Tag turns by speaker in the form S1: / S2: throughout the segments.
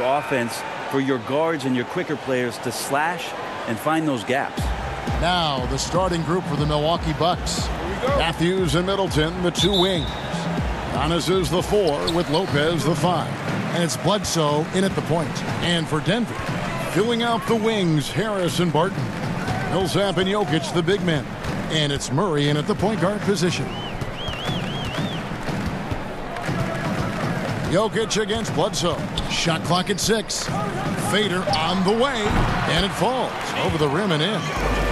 S1: offense for your guards and your quicker players to slash and find those gaps.
S2: Now the starting group for the Milwaukee Bucks. Matthews and Middleton, the two wings. Giannis is the 4 with Lopez the 5. And it's Bledsoe in at the point. And for Denver, filling out the wings, Harris and Barton. Millsap and Jokic, the big men. And it's Murray in at the point guard position. Jokic against Bledsoe. Shot clock at 6. Fader on the way. And it falls over the rim and in.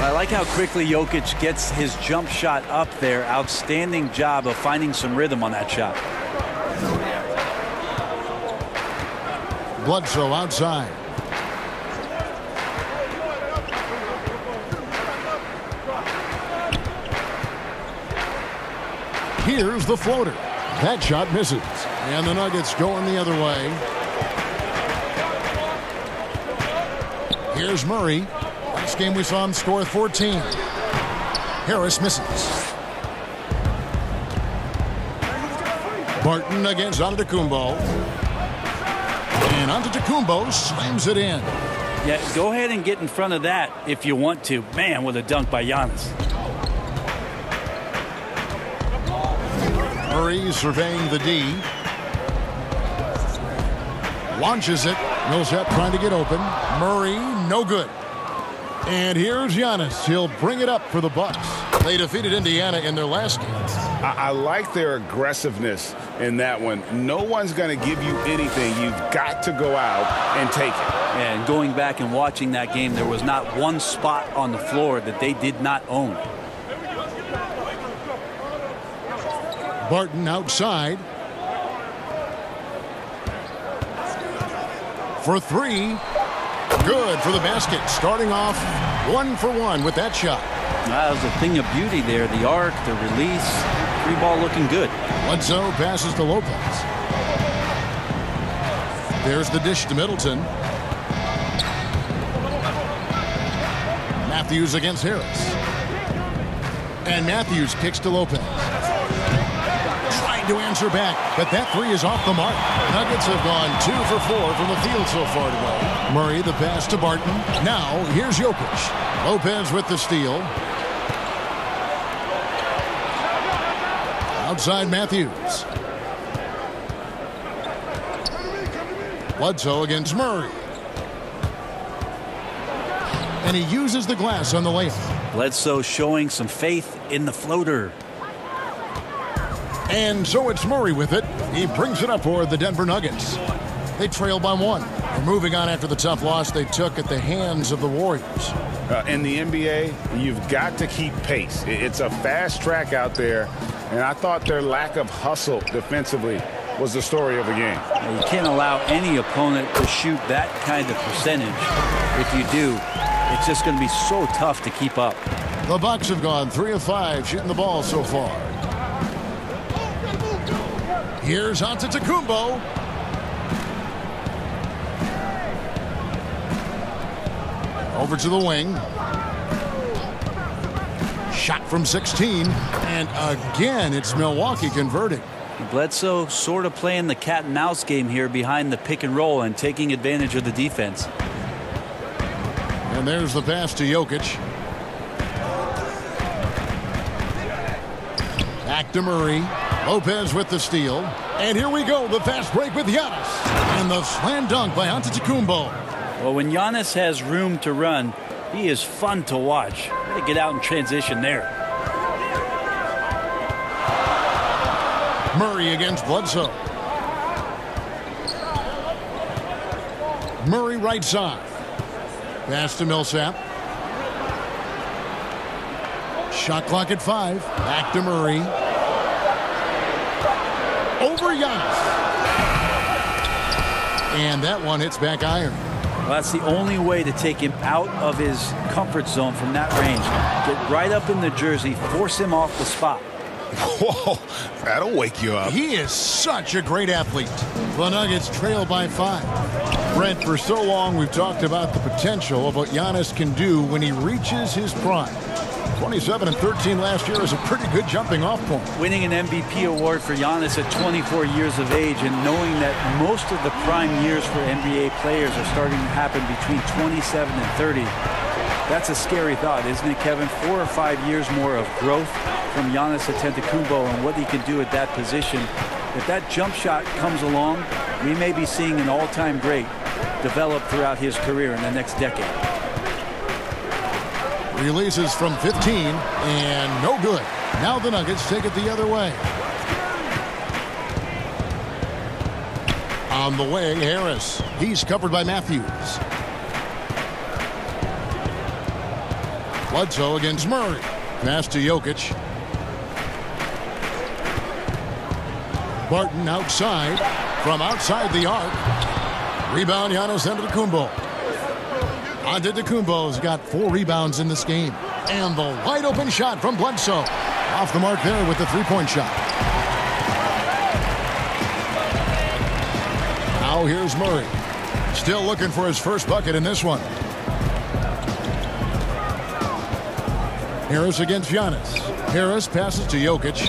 S1: I like how quickly Jokic gets his jump shot up there. Outstanding job of finding some rhythm on that shot.
S2: Bledsoe outside. Here's the floater. That shot misses. And the Nuggets going the other way. Here's Murray. Last game we saw him score 14. Harris misses. Barton against Antetokounmpo. And Antetokounmpo slams it in.
S1: Yeah, go ahead and get in front of that if you want to. Man, what a dunk by Giannis.
S2: Murray surveying the D. Launches it. Millsap trying to get open. Murray, no good. And here's Giannis. He'll bring it up for the Bucks. They defeated Indiana in their last game.
S3: I like their aggressiveness in that one. No one's going to give you anything. You've got to go out and take it.
S1: And going back and watching that game, there was not one spot on the floor that they did not own.
S2: Barton outside. For 3. Good for the basket. Starting off 1 for 1 with that shot.
S1: That was a thing of beauty there. The arc, the release, free ball looking good.
S2: Bledsoe passes to Lopez. There's the dish to Middleton. Matthews against Harris. And Matthews kicks to Lopez. To answer back, but that 3 is off the mark. Nuggets have gone 2 for 4 from the field so far today. Murray the pass to Barton. Now here's Jokic. Lopez with the steal. Outside Matthews. Bledsoe against Murray. And he uses the glass on the layup.
S1: Bledsoe showing some faith in the floater.
S2: And so it's Murray with it. He brings it up for the Denver Nuggets. They trail by 1. They're moving on after the tough loss they took at the hands of the Warriors.
S3: In the NBA, you've got to keep pace. It's a fast track out there, and I thought their lack of hustle defensively was the story of the game.
S1: You can't allow any opponent to shoot that kind of percentage. If you do, it's just going to be so tough to keep up.
S2: The Bucks have gone 3 of 5 shooting the ball so far. Here's Antetokounmpo. Over to the wing. Shot from 16. And again, it's Milwaukee converting.
S1: Bledsoe sort of playing the cat and mouse game here behind the pick and roll and taking advantage of the defense.
S2: And there's the pass to Jokic. Back to Murray. Lopez with the steal. And here we go, the fast break with Giannis. And the slam dunk by Antetokounmpo.
S1: Well, when Giannis has room to run, he is fun to watch. They get out in transition there.
S2: Murray against Bledsoe. Murray right side. Pass to Millsap. Shot clock at 5. Back to Murray. Over Giannis. And that one hits back iron.
S1: Well, that's the only way to take him out of his comfort zone from that range. Get right up in the jersey, force him off the spot.
S3: Whoa, that'll wake you up.
S2: He is such a great athlete. The Nuggets trail by 5. Brent, for so long we've talked about the potential of what Giannis can do when he reaches his prime. 27 and 13 last year is a pretty good jumping off point.
S1: Winning an MVP award for Giannis at 24 years of age and knowing that most of the prime years for NBA players are starting to happen between 27 and 30. That's a scary thought, isn't it, Kevin? 4 or 5 years more of growth from Giannis Antetokounmpo and what he can do at that position. If that jump shot comes along, we may be seeing an all-time great develop throughout his career in the next decade.
S2: Releases from 15 and no good. Now the Nuggets take it the other way. On the way, Harris. He's covered by Matthews. Bledsoe against Murray. Pass to Jokic. Barton outside. From outside the arc. Rebound Giannis Antetokounmpo. Antetokounmpo's got 4 rebounds in this game. And the wide open shot from Bledsoe. Off the mark there with the three-point shot. Now here's Murray. Still looking for his first bucket in this one. Harris against Giannis. Harris passes to Jokic.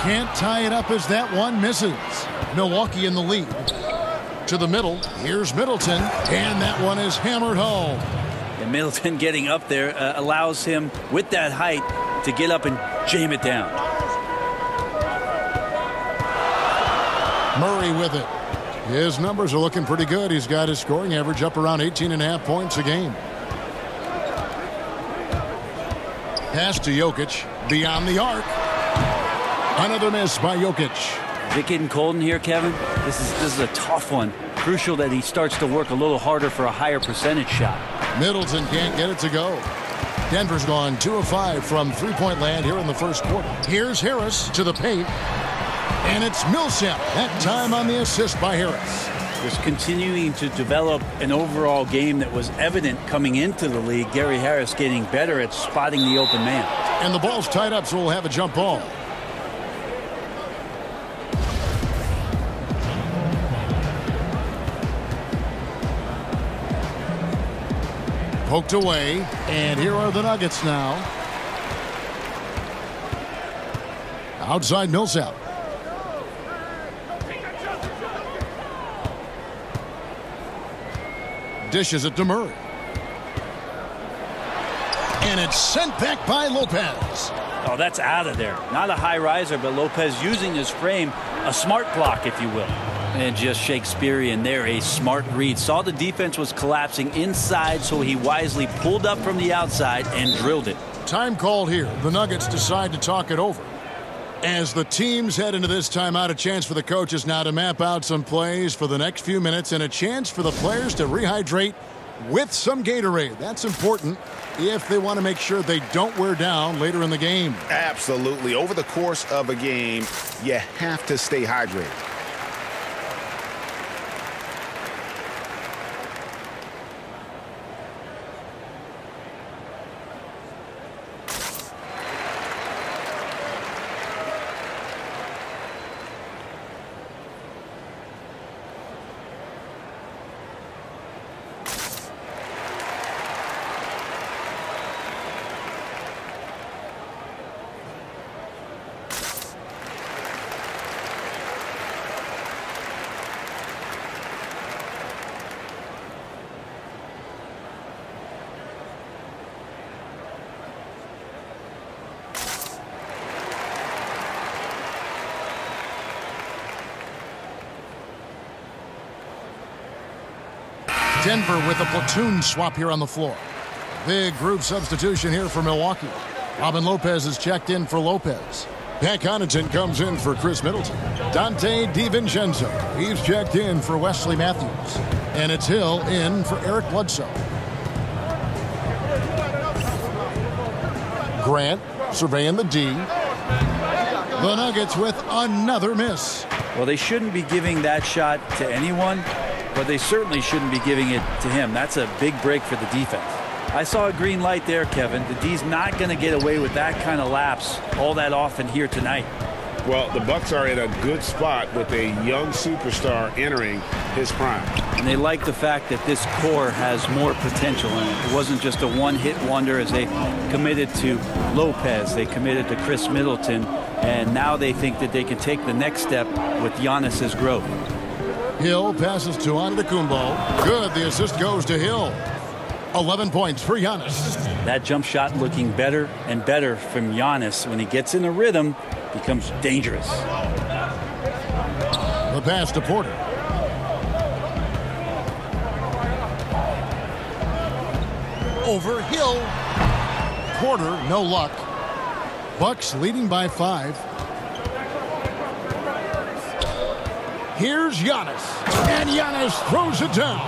S2: Can't tie it up as that one misses. Milwaukee in the lead. To the middle. Here's Middleton. And that one is hammered home.
S1: And Middleton getting up there allows him, with that height, to get up and jam it down.
S2: Murray with it. His numbers are looking pretty good. He's got his scoring average up around 18.5 points a game. Pass to Jokic. Beyond the arc. Another miss by Jokic.
S1: Is it getting cold in here, Kevin? This is a tough one. Crucial that he starts to work a little harder for a higher percentage shot.
S2: Middleton can't get it to go. Denver's gone 2 of 5 from three-point land here in the first quarter. Here's Harris to the paint. And it's Millsap. That time on the assist by Harris.
S1: Just continuing to develop an overall game that was evident coming into the league. Gary Harris getting better at spotting the open man.
S2: And the ball's tied up, so we'll have a jump ball. Poked away, and here are the Nuggets now. Outside Millsap. Dishes it to Murray. And it's sent back by Lopez.
S1: Oh, that's out of there. Not a high riser, but Lopez using his frame, a smart block, if you will. And just Shakespearean there, a smart read. Saw the defense was collapsing inside, so he wisely pulled up from the outside and drilled it.
S2: Time called here. The Nuggets decide to talk it over. As the teams head into this timeout, a chance for the coaches now to map out some plays for the next few minutes and a chance for the players to rehydrate with some Gatorade. That's important if they want to make sure they don't wear down later in the game.
S3: Absolutely. Over the course of a game, you have to stay hydrated.
S2: Denver with a platoon swap here on the floor. Big group substitution here for Milwaukee. Robin Lopez is checked in for Lopez. Pat Connaughton comes in for Chris Middleton. Dante DiVincenzo, he's checked in for Wesley Matthews. And it's Hill in for Eric Bledsoe. Grant surveying the D. The Nuggets with another miss.
S1: Well, they shouldn't be giving that shot to anyone, but they certainly shouldn't be giving it to him. That's a big break for the defense. I saw a green light there, Kevin. The D's not going to get away with that kind of lapse all that often here tonight.
S3: Well, the Bucks are in a good spot with a young superstar entering his prime.
S1: And they like the fact that this core has more potential in it. It wasn't just a one-hit wonder as they committed to Lopez. They committed to Chris Middleton. And now they think that they can take the next step with Giannis's growth.
S2: Hill passes to Antetokounmpo. Good. The assist goes to Hill. 11 points for Giannis.
S1: That jump shot looking better and better from Giannis. When he gets in a rhythm, becomes dangerous.
S2: The pass to Porter. Over Hill. Porter, no luck. Bucks leading by 5. Here's Giannis. And Giannis throws it down.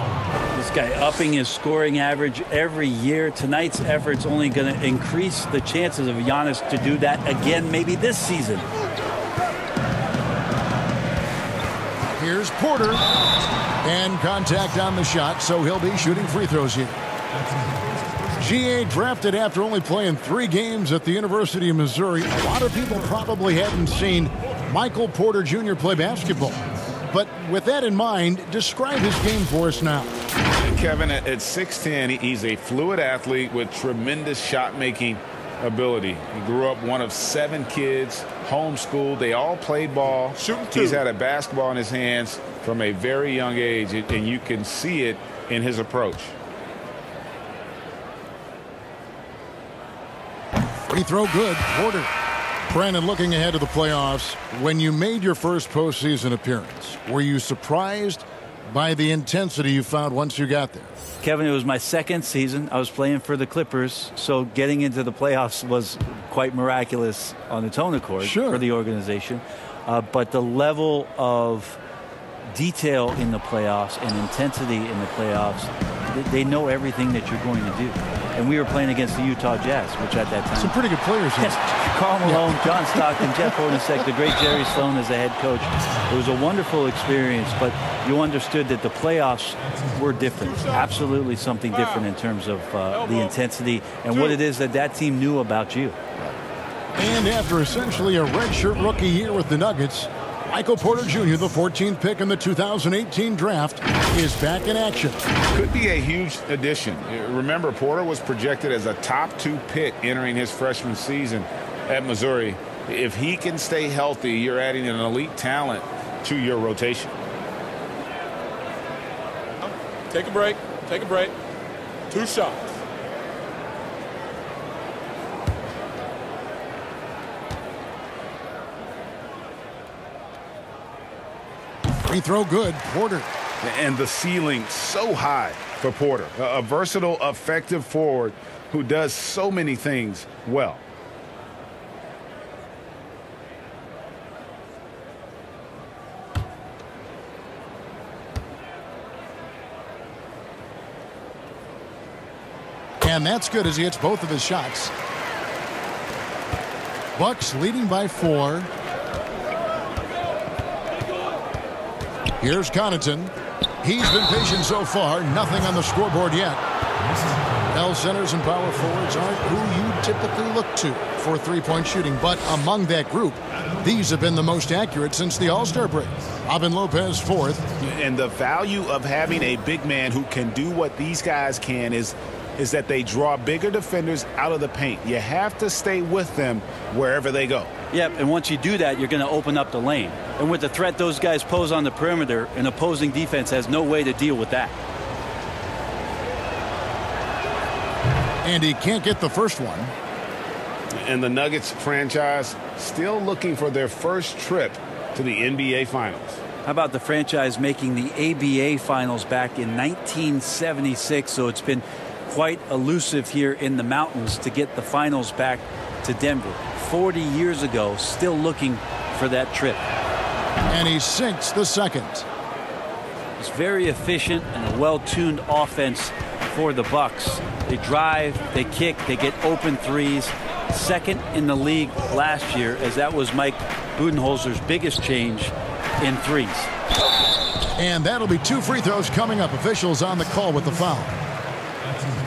S1: This guy upping his scoring average every year. Tonight's effort's only going to increase the chances of Giannis to do that again, maybe this season.
S2: Here's Porter. And contact on the shot, so he'll be shooting free throws here. GA drafted after only playing 3 games at the University of Missouri. A lot of people probably hadn't seen Michael Porter Jr. play basketball. But with that in mind, describe his game for us now.
S3: Kevin, at 6'10", he's a fluid athlete with tremendous shot-making ability. He grew up one of 7 kids, homeschooled. They all played ball. He's had a basketball in his hands from a very young age, and you can see it in his approach.
S2: Free throw good. Porter. Brandon, looking ahead to the playoffs, when you made your first postseason appearance, were you surprised by the intensity you found once you got there?
S1: Kevin, it was my second season. I was playing for the Clippers, so getting into the playoffs was quite miraculous on its own accord for the organization. But the level of detail in the playoffs and intensity in the playoffs, they know everything that you're going to do. And we were playing against the Utah Jazz, which at that time...
S2: Some pretty good players.
S1: Yes, Karl Malone, John Stockton, Jeff Hornacek, the great Jerry Sloan as the head coach. It was a wonderful experience, but you understood that the playoffs were different. Absolutely something different in terms of the intensity and what it is that that team knew about you.
S2: And after essentially a redshirt rookie year with the Nuggets, Michael Porter Jr., the 14th pick in the 2018 draft, is back in action.
S3: Could be a huge addition. Remember, Porter was projected as a top 2 pick entering his freshman season at Missouri. If he can stay healthy, you're adding an elite talent to your rotation.
S4: Take a break. Take a break. 2 shots.
S2: Free throw good. Porter.
S3: And the ceiling so high for Porter. A versatile, effective forward who does so many things well.
S2: And that's good as he hits both of his shots. Bucks leading by 4. Here's Connaughton. He's been patient so far. Nothing on the scoreboard yet. L centers and power forwards aren't who you typically look to for three-point shooting, but among that group, these have been the most accurate since the All-Star break. Robin Lopez, 4th.
S3: And the value of having a big man who can do what these guys can is that they draw bigger defenders out of the paint. You have to stay with them wherever they go.
S1: Yep, and once you do that, you're going to open up the lane. And with the threat those guys pose on the perimeter, an opposing defense has no way to deal with that.
S2: And he can't get the first one.
S3: And the Nuggets franchise still looking for their first trip to the NBA Finals.
S1: How about the franchise making the ABA Finals back in 1976? So it's been quite elusive here in the mountains to get the finals back to Denver. 40 years ago, still looking for that trip.
S2: And he sinks the second.
S1: It's very efficient and a well-tuned offense for the Bucks. They drive, they kick, they get open threes. Second in the league last year, as that was Mike Budenholzer's biggest change in threes.
S2: And that'll be 2 free throws coming up. Officials on the call with the foul.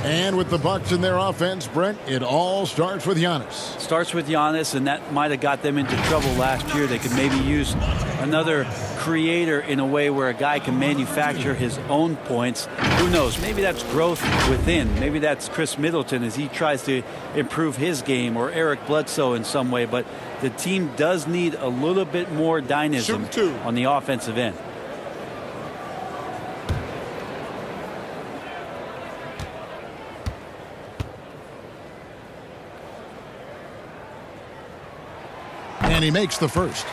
S2: And with the Bucks in their offense, Brent, it all starts with Giannis.
S1: Starts with Giannis, and that might have got them into trouble last year. They could maybe use another creator in a way where a guy can manufacture his own points. Who knows? Maybe that's growth within. Maybe that's Chris Middleton as he tries to improve his game, or Eric Bledsoe in some way. But the team does need a little bit more dynamism on the offensive end.
S2: And he makes the first.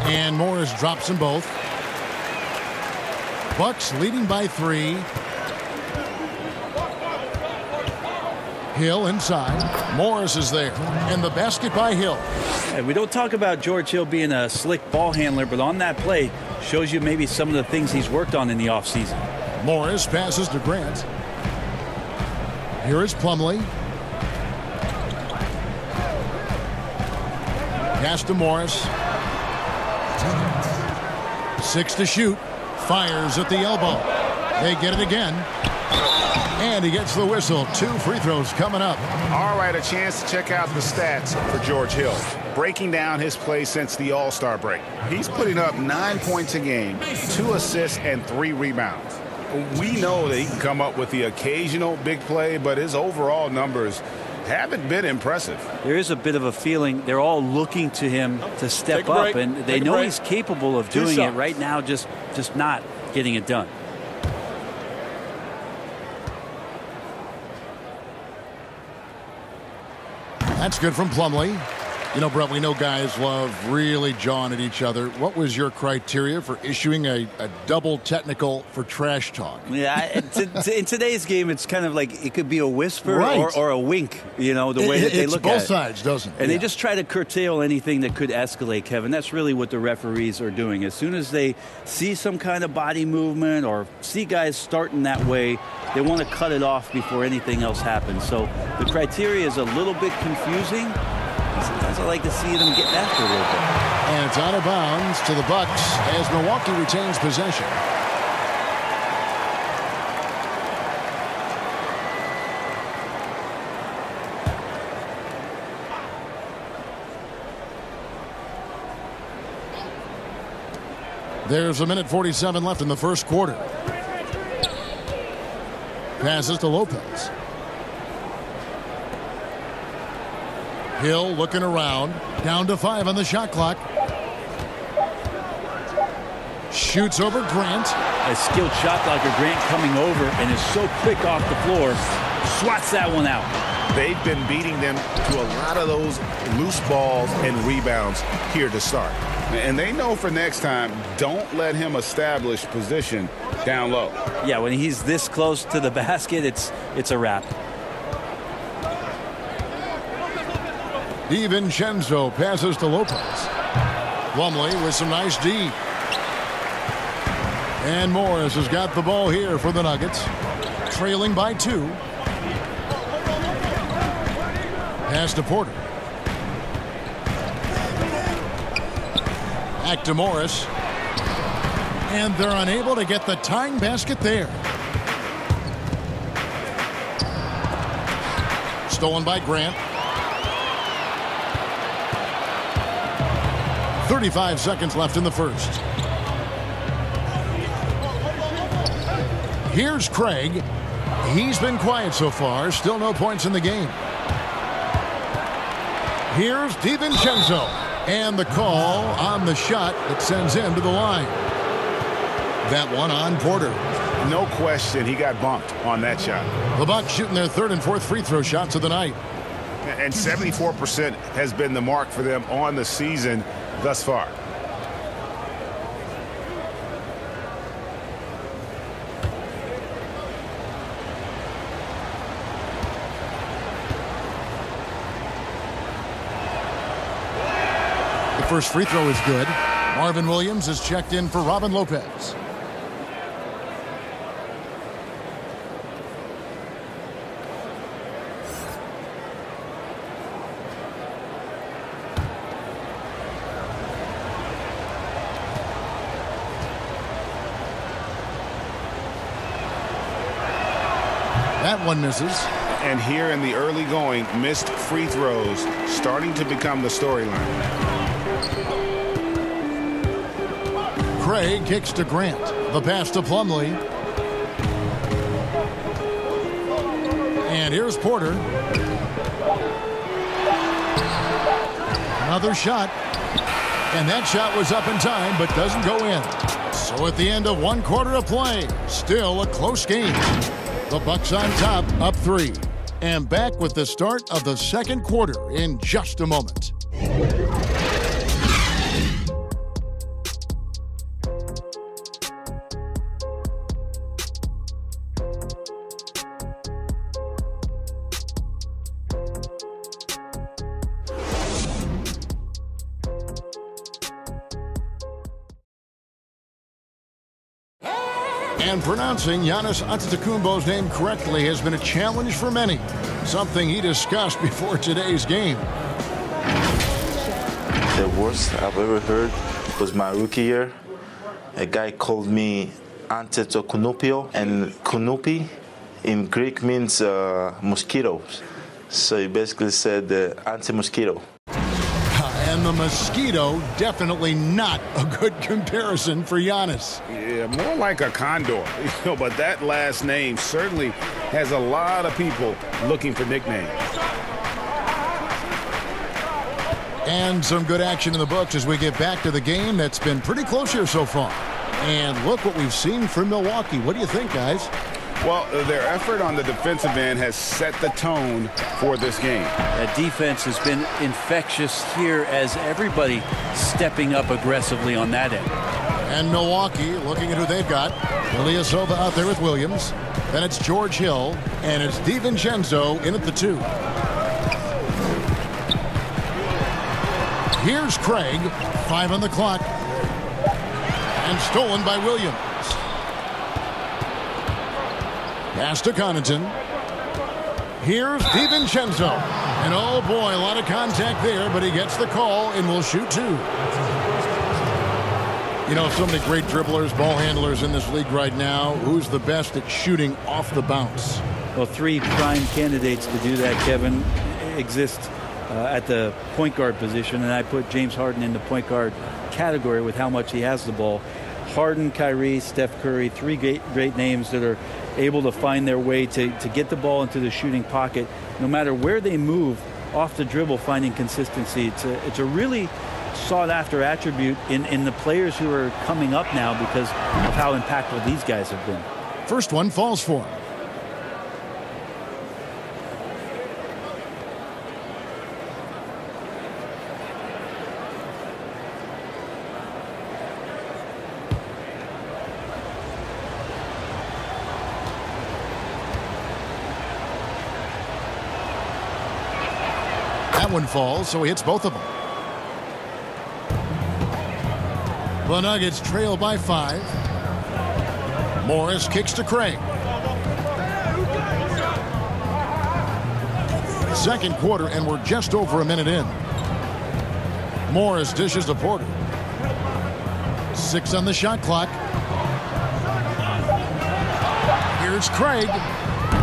S2: And Morris drops them both. Bucks leading by 3. Hill inside. Morris is there. And the basket by Hill.
S1: And we don't talk about George Hill being a slick ball handler, but on that play shows you maybe some of the things he's worked on in the offseason.
S2: Morris passes to Grant. Here is Plumlee. Pass to Morris. 6 to shoot. Fires at the elbow. They get it again. And he gets the whistle. 2 free throws coming up.
S3: All right, a chance to check out the stats for George Hill. Breaking down his play since the All-Star break. He's putting up 9 points a game, 2 assists, and 3 rebounds. We know that he can come up with the occasional big play, but his overall numbers haven't been impressive.
S1: There is a bit of a feeling they're all looking to him to step up, and they know he's capable of doing it right now, just not getting it done.
S2: That's good from Plumlee. You know, Brett, we know guys love really jawing at each other. What was your criteria for issuing a double technical for trash talk?
S1: Yeah, in today's game, it's kind of like it could be a whisper or a wink, you know, the way that they look at it.
S2: Both sides, doesn't it?
S1: And they just try to curtail anything that could escalate, Kevin. That's really what the referees are doing. As soon as they see some kind of body movement or see guys starting that way, they want to cut it off before anything else happens. So the criteria is a little bit confusing. Sometimes I like to see them get after a little bit.
S2: And it's out of bounds to the Bucks as Milwaukee retains possession. There's 1:47 left in the first quarter. Passes to Lopez. Hill looking around. Down to 5 on the shot clock. Shoots over Grant.
S1: A skilled shot blocker, Grant coming over and is so quick off the floor. Swats that one out.
S3: They've been beating them to a lot of those loose balls and rebounds here to start. And they know for next time, don't let him establish position down low.
S1: Yeah, when he's this close to the basket, it's a wrap.
S2: DiVincenzo passes to Lopez. Plumlee with some nice D. And Morris has got the ball here for the Nuggets. Trailing by 2. Pass to Porter. Back to Morris. And they're unable to get the tying basket there. Stolen by Grant. 35 seconds left in the first. Here's Craig. He's been quiet so far. Still no points in the game. Here's DiVincenzo. And the call on the shot that sends him to the line. That one on Porter.
S3: No question he got bumped on that shot.
S2: The Bucks shooting their 3rd and 4th free throw shots of the night.
S3: And 74% has been the mark for them on the season thus far.
S2: The First free throw is good. Marvin Williams is checked in for Robin Lopez. That one misses.
S3: And here in the early going, missed free throws starting to become the storyline.
S2: Craig kicks to Grant. The pass to Plumlee. And here's Porter. Another shot. And that shot was up in time, but doesn't go in. So at the end of 1 quarter of play, still a close game. The Bucks on top, up 3. And back with the start of the second quarter in just a moment. And pronouncing Giannis Antetokounmpo's name correctly has been a challenge for many, something he discussed before today's game.
S5: The worst I've ever heard was my rookie year. A guy called me Antetokounmpo, and Kunupi in Greek means mosquitoes. So he basically said anti-mosquito.
S2: And the mosquito, definitely not a good comparison for Giannis.
S3: Yeah, more like a condor. But that last name certainly has a lot of people looking for nicknames.
S2: And some good action in the books as we get back to the game that's been pretty close here so far. And look what we've seen from Milwaukee. What do you think, guys?
S3: Well, their effort on the defensive end has set the tone for this game.
S1: That defense has been infectious here as everybody stepping up aggressively on that end.
S2: And Milwaukee looking at who they've got. Ilyasova out there with Williams. Then it's George Hill. And it's DiVincenzo in at the 2. Here's Craig. 5 on the clock. And stolen by Williams. Pass to Connaughton. Here's DiVincenzo. And oh boy, a lot of contact there, but he gets the call and will shoot 2. You know, so many great dribblers, ball handlers in this league right now. Who's the best at shooting off the bounce?
S1: Well, 3 prime candidates to do that, Kevin, exist at the point guard position, and I put James Harden in the point guard category with how much he has the ball. Harden, Kyrie, Steph Curry, 3 great names that are able to find their way to get the ball into the shooting pocket. No matter where they move off the dribble, finding consistency. It's a really sought-after attribute in the players who are coming up now because of how impactful these guys have been.
S2: First one falls for him. One falls, so he hits both of them. The Nuggets trail by 5. Morris kicks to Craig. Second quarter, and we're just over a minute in. Morris dishes to Porter. 6 on the shot clock. Here's Craig.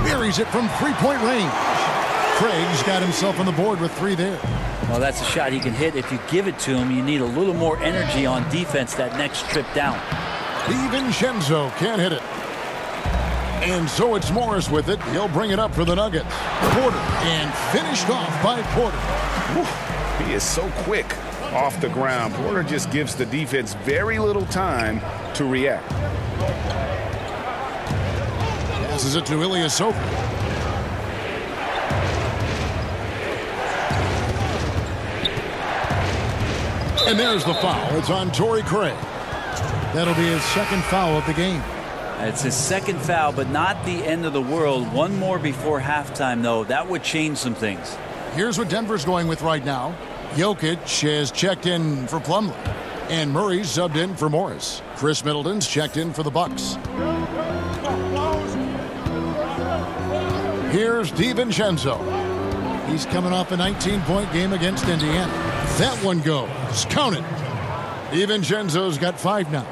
S2: Buries it from 3-point range. Craig's got himself on the board with 3 there.
S1: Well, that's a shot he can hit. If you give it to him, you need a little more energy on defense that next trip down.
S2: DiVincenzo can't hit it. And so it's Morris with it. He'll bring it up for the Nuggets. Porter, and finished off by Porter.
S3: He is so quick off the ground. Porter just gives the defense very little time to react.
S2: Passes it to Ilyasova. And there's the foul. It's on Torrey Craig. That'll be his second foul of the game.
S1: It's his second foul, but not the end of the world. One more before halftime, though. That would change some things.
S2: Here's what Denver's going with right now. Jokic has checked in for Plumlee. And Murray's subbed in for Morris. Chris Middleton's checked in for the Bucks. Here's DiVincenzo. He's coming off a 19-point game against Indiana. That one goes. Count it. DiVincenzo's got 5 now.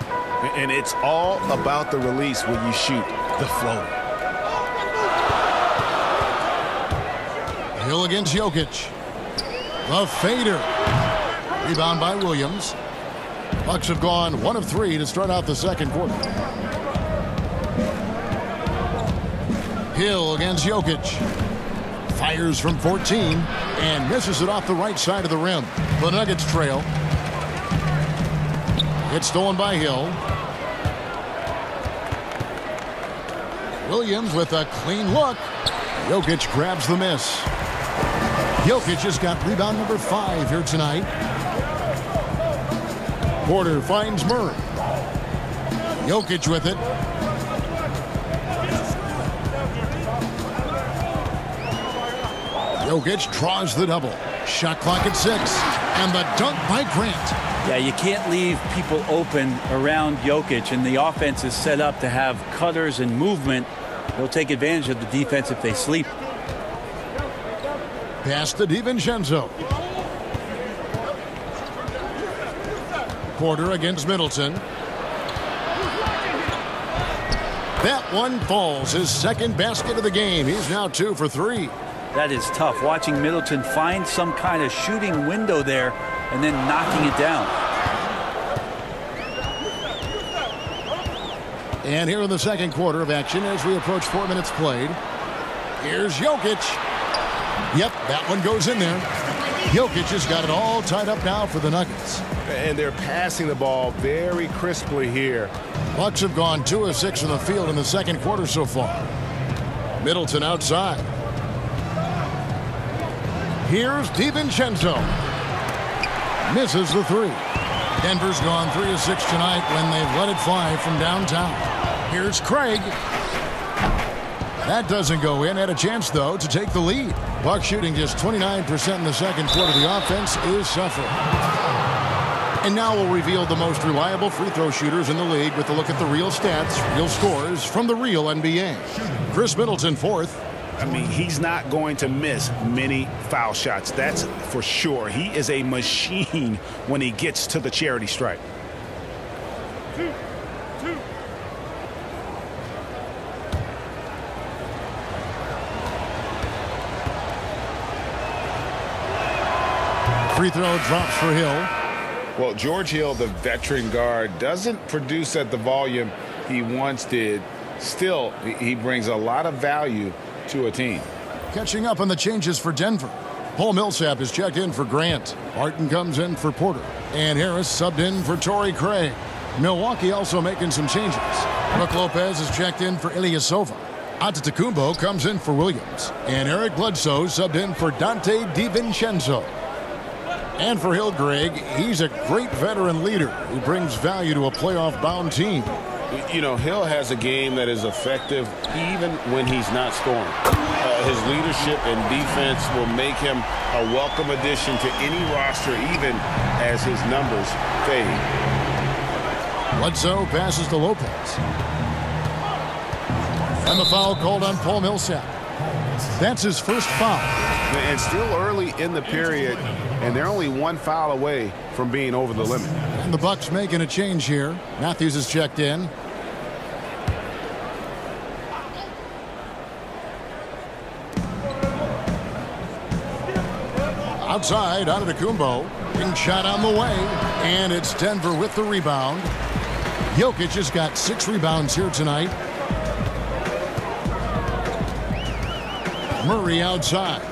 S3: And it's all about the release when you shoot the floater.
S2: Hill against Jokic. The fader. Rebound by Williams. Bucks have gone 1 of 3 to start out the second quarter. Hill against Jokic. Fires from 14 and misses it off the right side of the rim. The Nuggets trail. It's stolen by Hill. Williams with a clean look. Jokic grabs the miss. Jokic has got rebound number 5 here tonight. Porter finds Murray. Jokic with it. Jokic draws the double. Shot clock at 6. And the dunk by Grant.
S1: Yeah, you can't leave people open around Jokic, and the offense is set up to have cutters and movement. They'll take advantage of the defense if they sleep.
S2: Pass to DiVincenzo. Porter against Middleton. That one falls. His second basket of the game. He's now 2 for 3.
S1: That is tough. Watching Middleton find some kind of shooting window there and then knocking it down.
S2: And here in the second quarter of action as we approach 4 minutes played. Here's Jokic. Yep, that one goes in there. Jokic has got it all tied up now for the Nuggets.
S3: And they're passing the ball very crisply here.
S2: Bucks have gone 2 of 6 in the field in the second quarter so far. Middleton outside. Here's DiVincenzo. Misses the 3. Denver's gone 3 of 6 tonight when they've let it fly from downtown. Here's Craig. That doesn't go in. Had a chance, though, to take the lead. Bucks shooting just 29% in the second quarter. The offense is suffering. And now we'll reveal the most reliable free throw shooters in the league with a look at the real stats, real scores from the real NBA. Chris Middleton, 4th.
S3: I mean, he's not going to miss many foul shots. That's for sure. He is a machine when he gets to the charity stripe.
S4: 2.
S2: Free throw drops for Hill.
S3: Well, George Hill, the veteran guard, doesn't produce at the volume he once did. Still, he brings a lot of value to a team.
S2: Catching up on the changes for Denver. Paul Millsap is checked in for Grant. Barton comes in for Porter. And Harris subbed in for Torrey Craig. Milwaukee also making some changes. Brook Lopez is checked in for Ilyasova. Antetokounmpo comes in for Williams. And Eric Bledsoe subbed in for Dante DiVincenzo. And for Hill, Greg, he's a great veteran leader who brings value to a playoff-bound team.
S3: You know, Hill has a game that is effective even when he's not scoring. His leadership and defense will make him a welcome addition to any roster, even as his numbers fade.
S2: Bledsoe passes to Lopez. And the foul called on Paul Millsap. That's his first foul.
S3: And still early in the period, and they're only 1 foul away from being over the limit.
S2: And the Bucks making a change here. Matthews is checked in. Outside, Antetokounmpo. Big shot on the way. And it's Denver with the rebound. Jokic has got 6 rebounds here tonight. Murray outside.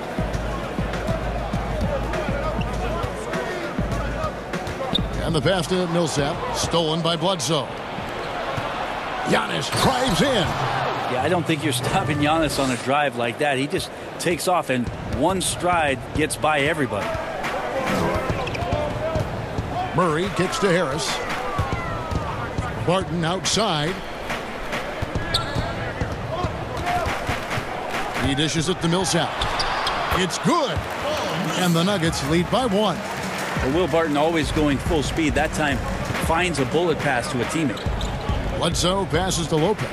S2: And the pass to Millsap, stolen by Bledsoe. Giannis drives in.
S1: Yeah, I don't think you're stopping Giannis on a drive like that. He just takes off and one stride gets by everybody.
S2: Murray kicks to Harris. Barton outside. He dishes it to Millsap. It's good. And the Nuggets lead by 1.
S1: Well, Will Barton, always going full speed. That time finds a bullet pass to a teammate.
S2: Bledsoe passes to Lopez.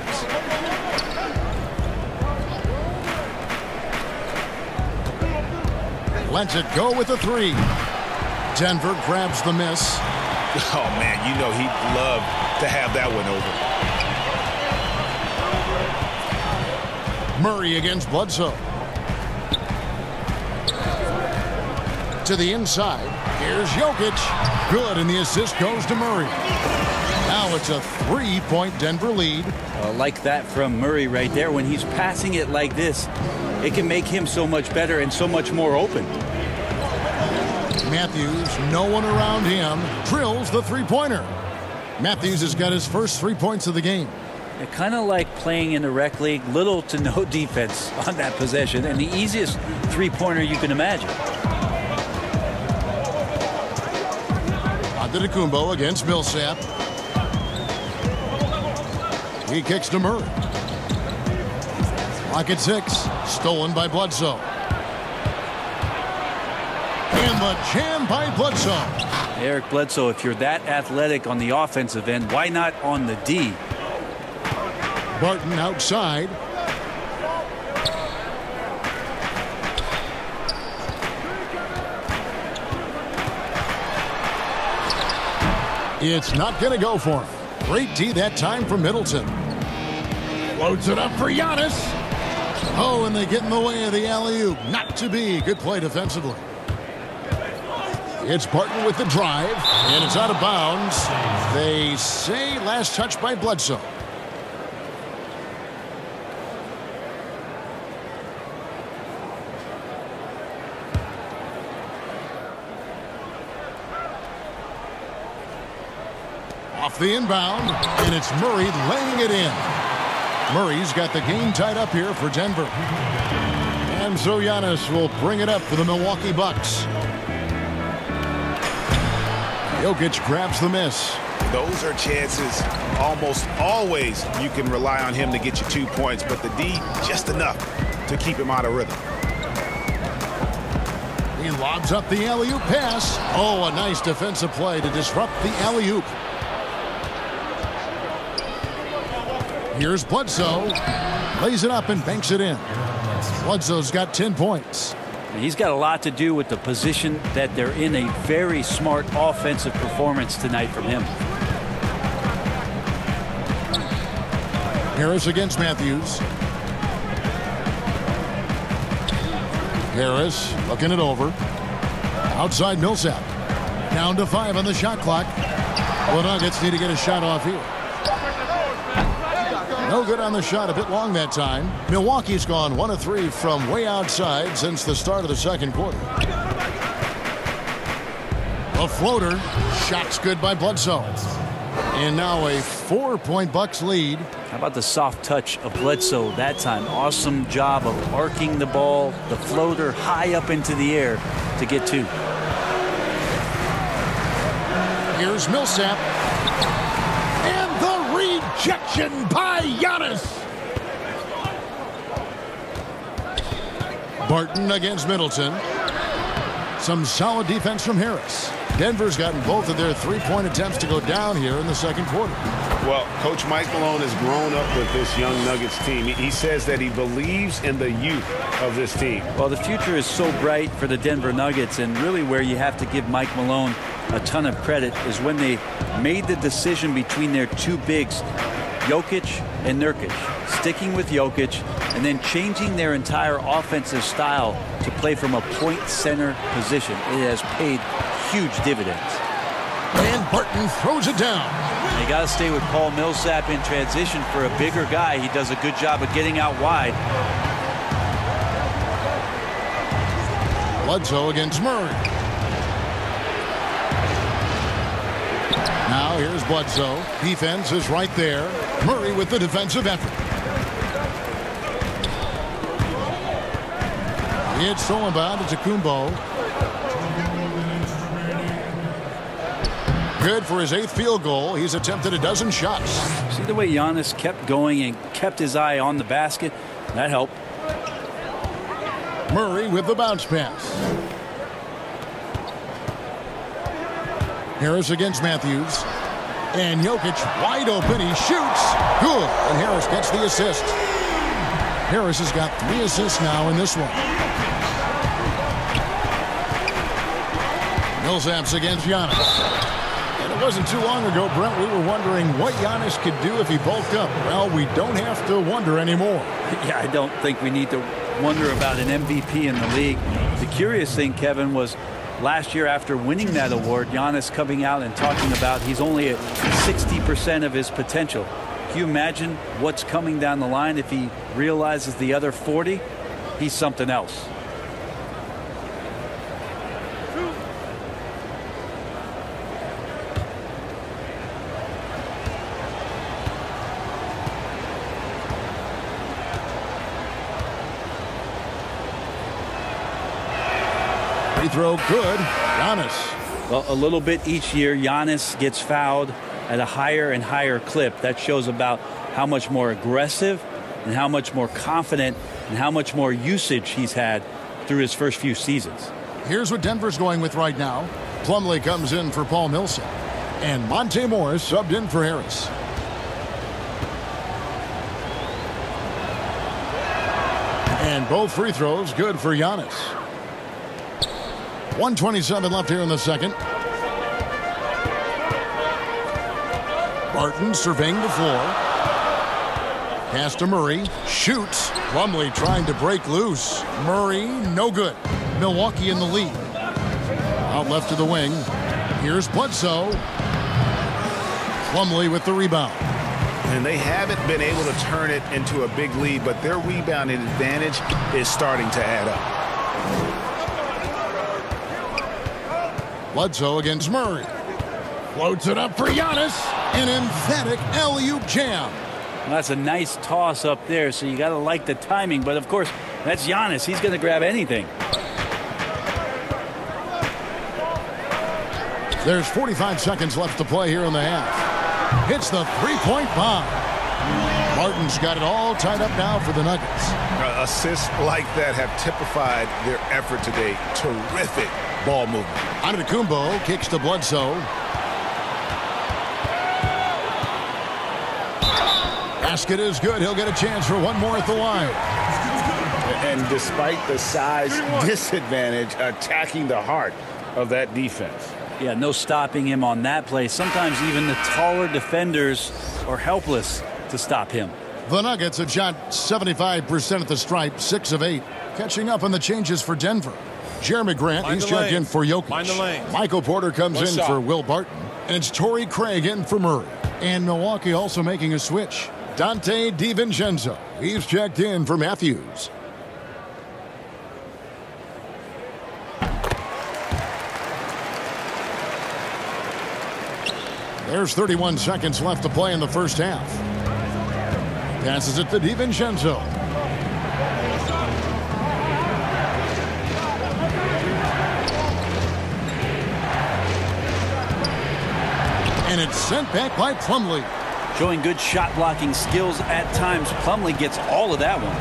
S2: Lets it go with a 3. Denver grabs the miss.
S3: Oh, man, you know he'd love to have that one over.
S2: Murray against Bledsoe. To the inside. Here's Jokic. Good, and the assist goes to Murray. Now it's a 3-point Denver lead.
S1: Like that from Murray right there. When he's passing it like this, it can make him so much better and so much more open.
S2: Matthews, no one around him, drills the three-pointer. Matthews has got his first 3 points of the game.
S1: Kind of like playing in the rec league, little to no defense on that possession, and the easiest three-pointer you can imagine.
S2: Antetokounmpo against Millsap. He kicks to Murray. Clock at 6. Stolen by Bledsoe. And the jam by Bledsoe.
S1: Eric Bledsoe, if you're that athletic on the offensive end, why not on the D?
S2: Barton outside. It's not going to go for him. Great D that time from Middleton. Loads it up for Giannis. Oh, and they get in the way of the alley-oop. Not to be. Good play defensively. It's Barton with the drive, and it's out of bounds. They say last touch by Bledsoe. Off the inbound, and it's Murray laying it in. Murray's got the game tied up here for Denver. And so Giannis will bring it up for the Milwaukee Bucks. Jokic grabs the miss.
S3: Those are chances almost always you can rely on him to get you 2 points, but the D just enough to keep him out of rhythm.
S2: He lobs up the alley-oop pass. Oh, a nice defensive play to disrupt the alley-oop. Here's Bledsoe. Lays it up and banks it in. Bledsoe's got 10 points.
S1: He's got a lot to do with the position that they're in. A very smart offensive performance tonight from him.
S2: Harris against Matthews. Harris looking it over. Outside Millsap. Down to 5 on the shot clock. The Nuggets need to get a shot off here. No good on the shot, a bit long that time. Milwaukee's gone 1 of 3 from way outside since the start of the second quarter. A floater. Shot's good by Bledsoe. And now a 4-point Bucks lead.
S1: How about the soft touch of Bledsoe that time? Awesome job of arcing the ball, the floater high up into the air to get 2.
S2: Here's Millsap. And the rejection by Giannis. Barton against Middleton. Some solid defense from Harris. Denver's gotten both of their 3-point attempts to go down here in the second quarter.
S3: Well, Coach Mike Malone has grown up with this young Nuggets team. He says that he believes in the youth of this team.
S1: Well, the future is so bright for the Denver Nuggets, and really where you have to give Mike Malone a ton of credit is when they made the decision between their 2 bigs, Jokic and Nurkic, sticking with Jokic and then changing their entire offensive style to play from a point center position. It has paid huge dividends.
S2: And Barton throws it down.
S1: They got to stay with Paul Millsap in transition. For a bigger guy, he does a good job of getting out wide.
S2: Bledsoe against Murray. Now here's Bledsoe. Defense is right there. Murray with the defensive effort. It's stolen by Antetokounmpo. Good for his 8th field goal. He's attempted a dozen shots.
S1: See the way Giannis kept going and kept his eye on the basket? That helped.
S2: Murray with the bounce pass. Harris against Matthews. And Jokic wide open. He shoots. Good. And Harris gets the assist. Harris has got 3 assists now in this one. Millsaps against Giannis. And it wasn't too long ago, Brent, we were wondering what Giannis could do if he bulked up. Well, we don't have to wonder anymore.
S1: Yeah, I don't think we need to wonder about an MVP in the league. The curious thing, Kevin, was last year after winning that award, Giannis coming out and talking about he's only at 60% of his potential. Can you imagine what's coming down the line if he realizes the other 40? He's something else.
S2: Free throw good. Giannis.
S1: Well, a little bit each year, Giannis gets fouled at a higher and higher clip. That shows about how much more aggressive and how much more confident and how much more usage he's had through his first few seasons.
S2: Here's what Denver's going with right now. Plumlee comes in for Paul Millsap. And Monte Morris subbed in for Harris. And both free throws good for Giannis. 1:27 left here in the second. Barton surveying the floor. Pass to Murray. Shoots. Plumlee trying to break loose. Murray, no good. Milwaukee in the lead. Out left to the wing. Here's Bledsoe. Plumlee with the rebound.
S3: And they haven't been able to turn it into a big lead, but their rebounding advantage is starting to add up.
S2: Bledsoe against Murray. Floats it up for Giannis. An emphatic alley-oop jam.
S1: Well, that's a nice toss up there, so you got to like the timing. But, of course, that's Giannis. He's going to grab anything.
S2: There's 45 seconds left to play here in the half. Hits the three-point bomb. Martin's got it all tied up now for the Nuggets.
S3: Assists like that have typified their effort today. Terrific ball movement.
S2: Antetokounmpo kicks to Bledsoe. Basket is good. He'll get a chance for one more at the line.
S3: And despite the size disadvantage, attacking the heart of that defense.
S1: Yeah, no stopping him on that play. Sometimes even the taller defenders are helpless to stop him.
S2: The Nuggets have shot 75% at the stripe, 6 of 8. Catching up on the changes for Denver. Jeremy Grant, he's checked in for Jokic. Michael Porter comes in for Will Barton. And it's Torrey Craig in for Murray. And Milwaukee also making a switch. Dante DiVincenzo, he's checked in for Matthews. There's 31 seconds left to play in the first half. Passes it to DiVincenzo. And it's sent back by Plumlee.
S1: Showing good shot blocking skills at times. Plumlee gets all of that one.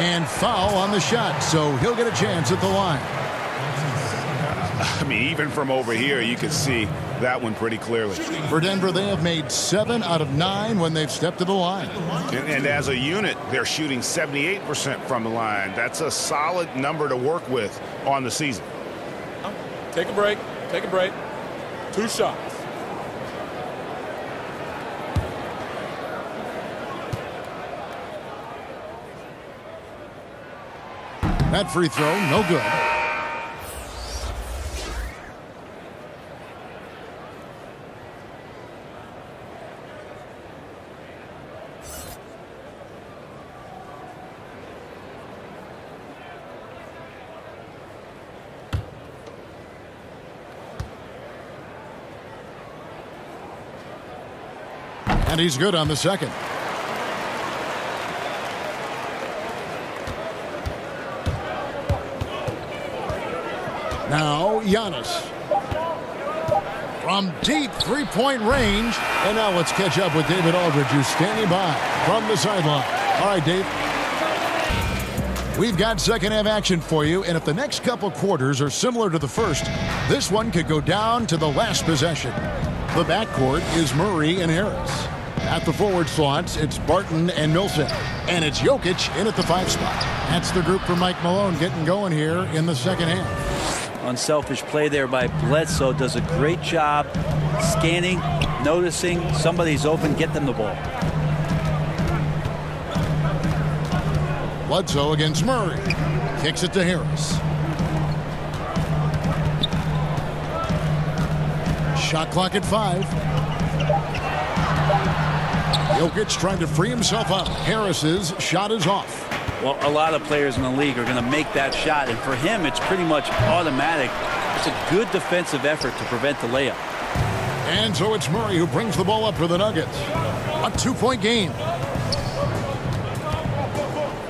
S2: And foul on the shot, so he'll get a chance at the line.
S3: I mean, even from over here, you can see that one pretty clearly.
S2: For Denver, they have made 7 out of 9 when they've stepped to the line.
S3: And as a unit, they're shooting 78% from the line. That's a solid number to work with on the season.
S4: Take a break. Take a break. 2 shots.
S2: That free throw, no good. And he's good on the second. Now Giannis. From deep three-point range. And now let's catch up with David Aldridge, who's standing by from the sideline. All right, Dave. We've got second half action for you, and if the next couple quarters are similar to the first, this one could go down to the last possession. The backcourt is Murray and Harris. At the forward slots, it's Barton and Millsap. And it's Jokic in at the 5 spot. That's the group for Mike Malone getting going here in the second half.
S1: Unselfish play there by Bledsoe. Does a great job scanning, noticing somebody's open, get them the ball.
S2: Bledsoe against Murray. Kicks it to Harris. Shot clock at 5. Jokic trying to free himself up. Harris's shot is off.
S1: Well, a lot of players in the league are going to make that shot, and for him, it's pretty much automatic. It's a good defensive effort to prevent the layup.
S2: And so it's Murray who brings the ball up for the Nuggets. A 2-point game.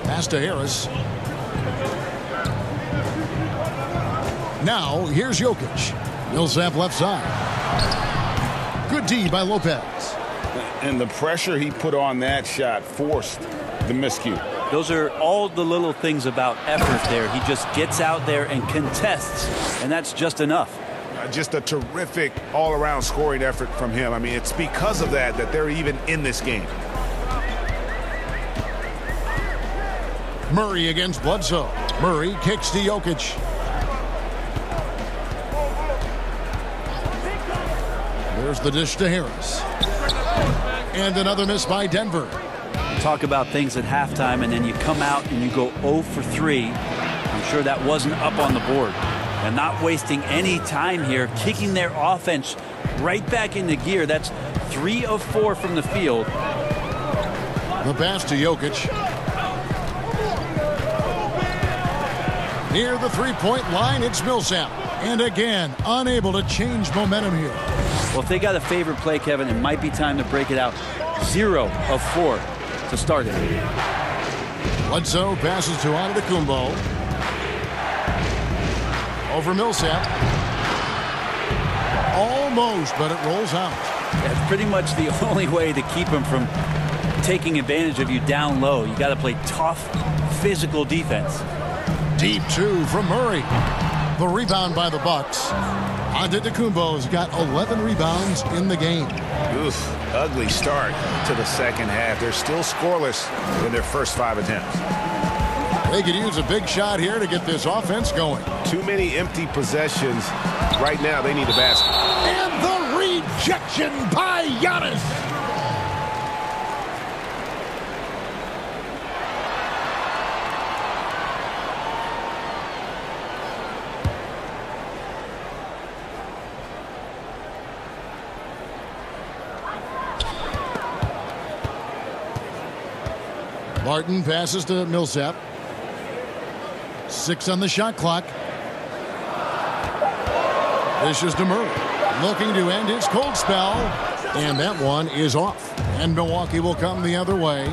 S2: Pass to Harris. Now, here's Jokic. Millsap left side. Good D by Lopez.
S3: And the pressure he put on that shot forced the miscue.
S1: Those are all the little things about effort there. He just gets out there and contests, and that's just enough.
S3: Just a terrific all-around scoring effort from him. I mean, it's because of that they're even in this game.
S2: Murray against Bledsoe. Murray kicks to Jokic. There's the dish to Harris. And another miss by Denver.
S1: Talk about things at halftime, and then you come out and you go 0 for 3. I'm sure that wasn't up on the board. And not wasting any time here, kicking their offense right back into gear. That's 3 of 4 from the field.
S2: The pass to Jokic. Near the three-point line, it's Millsap. And again, unable to change momentum here.
S1: Well, if they got a favorite play, Kevin, it might be time to break it out. 0 of 4 to start it.
S2: Bledsoe passes to Antetokounmpo. Over Millsap. Almost, but it rolls out.
S1: That's pretty much the only way to keep him from taking advantage of you down low. You got to play tough, physical defense.
S2: Deep 2 from Murray. The rebound by the Bucks. Antetokounmpo's got 11 rebounds in the game.
S3: Oof, ugly start to the second half. They're still scoreless in their first 5 attempts.
S2: They could use a big shot here to get this offense going.
S3: Too many empty possessions. Right now, they need a basket.
S2: And the rejection by Giannis. Barton passes to Millsap. 6 on the shot clock. Dishes to Murray. Looking to end his cold spell. And that one is off. And Milwaukee will come the other way.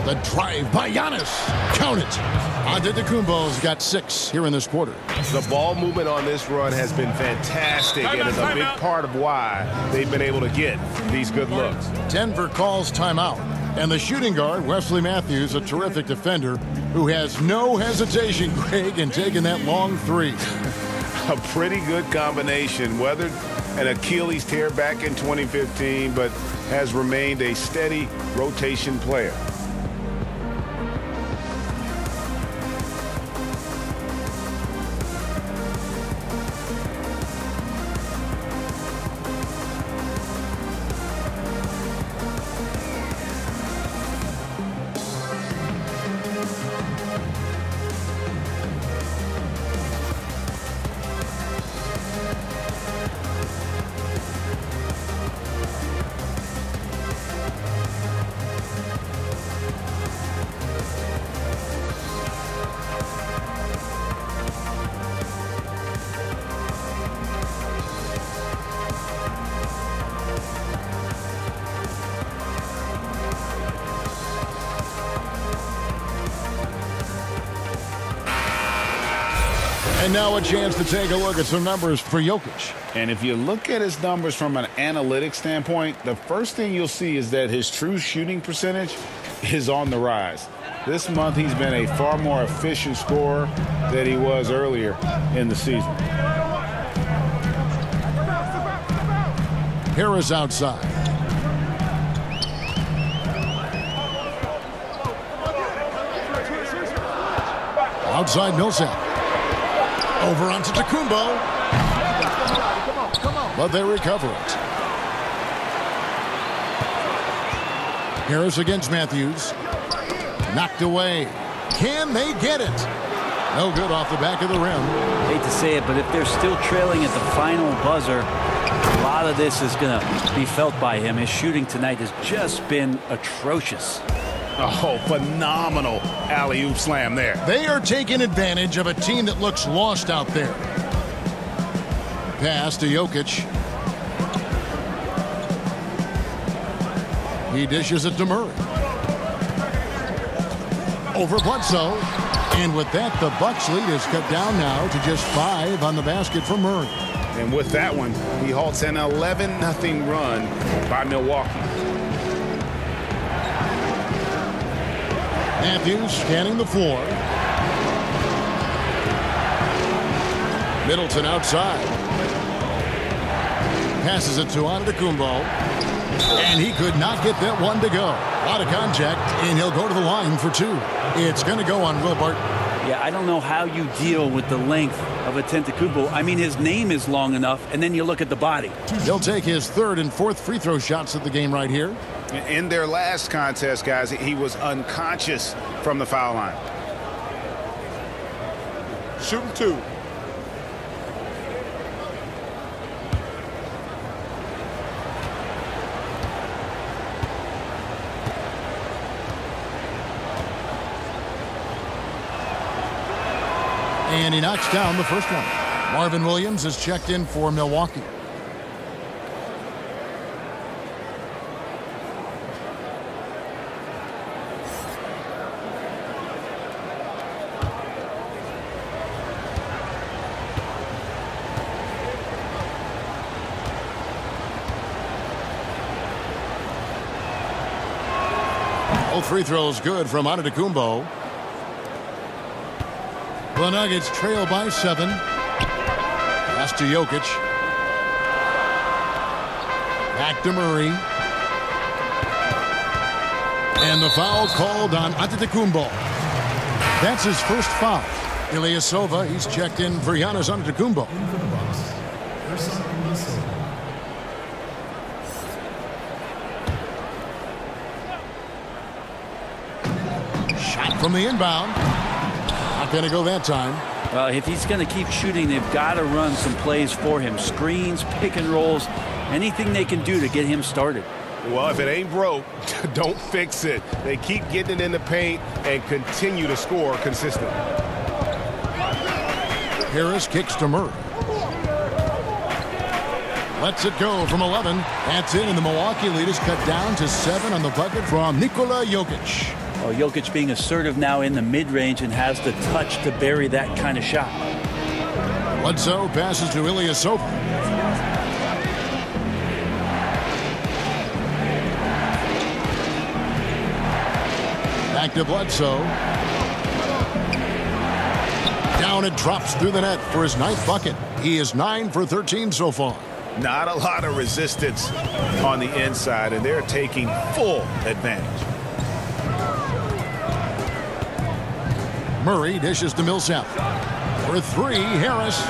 S2: The drive by Giannis. Count it. Antetokounmpo's got 6 here in this quarter.
S3: The ball movement on this run has been fantastic and is a big part of why they've been able to get these good looks.
S2: Denver calls timeout. And the shooting guard, Wesley Matthews, a terrific defender who has no hesitation, Greg, in taking that long 3.
S3: A pretty good combination. Weathered an Achilles tear back in 2015, but has remained a steady rotation player.
S2: And now a chance to take a look at some numbers for Jokic.
S3: And if you look at his numbers from an analytics standpoint, the first thing you'll see is that his true shooting percentage is on the rise. This month he's been a far more efficient scorer than he was earlier in the season.
S2: Harris outside. Outside Millsap. Over onto Tacumbo. But they recover it. Harris against Matthews. Knocked away. Can they get it? No good off the back of the rim.
S1: Hate to say it, but if they're still trailing at the final buzzer, a lot of this is going to be felt by him. His shooting tonight has just been atrocious.
S3: Oh, phenomenal alley-oop slam there.
S2: They are taking advantage of a team that looks lost out there. Pass to Jokic. He dishes it to Murray. Over Bledsoe. And with that, the Bucks lead is cut down now to just 5 on the basket from Murray.
S3: And with that one, he halts an 11-0 run by Milwaukee.
S2: Matthews scanning the floor. Middleton outside. Passes it to Antetokounmpo. And he could not get that one to go. A lot of contact, and he'll go to the line for 2. It's going to go on Wilbert.
S1: Yeah, I don't know how you deal with the length of Antetokounmpo. I mean, his name is long enough, and then you look at the body.
S2: He'll take his 3rd and 4th free throw shots of the game right here.
S3: In their last contest, guys, he was unconscious from the foul line.
S4: Shooting 2.
S2: And he knocks down the first one. Marvin Williams is checked in for Milwaukee. Both free throws good from Antetokounmpo. The Nuggets trail by 7. Pass to Jokic. Back to Murray. And the foul called on Antetokounmpo. That's his first foul. Ilyasova, he's checked in for Giannis Antetokounmpo. Shot from the inbound. Not going to go that time.
S1: Well, if he's going to keep shooting, they've got to run some plays for him. Screens, pick and rolls, anything they can do to get him started.
S3: Well, if it ain't broke, don't fix it. They keep getting it in the paint and continue to score consistently.
S2: Harris kicks to Murray. Lets it go from 11. That's in, and the Milwaukee lead is cut down to 7 on the bucket from Nikola Jokic.
S1: Oh, Jokic being assertive now in the mid-range and has the touch to bury that kind of shot.
S2: Bledsoe passes to Ilyasova. Back to Bledsoe. Down it drops through the net for his 9th bucket. He is 9 for 13 so far.
S3: Not a lot of resistance on the inside, and they're taking full advantage.
S2: Murray dishes to Millsap. For 3, Harris.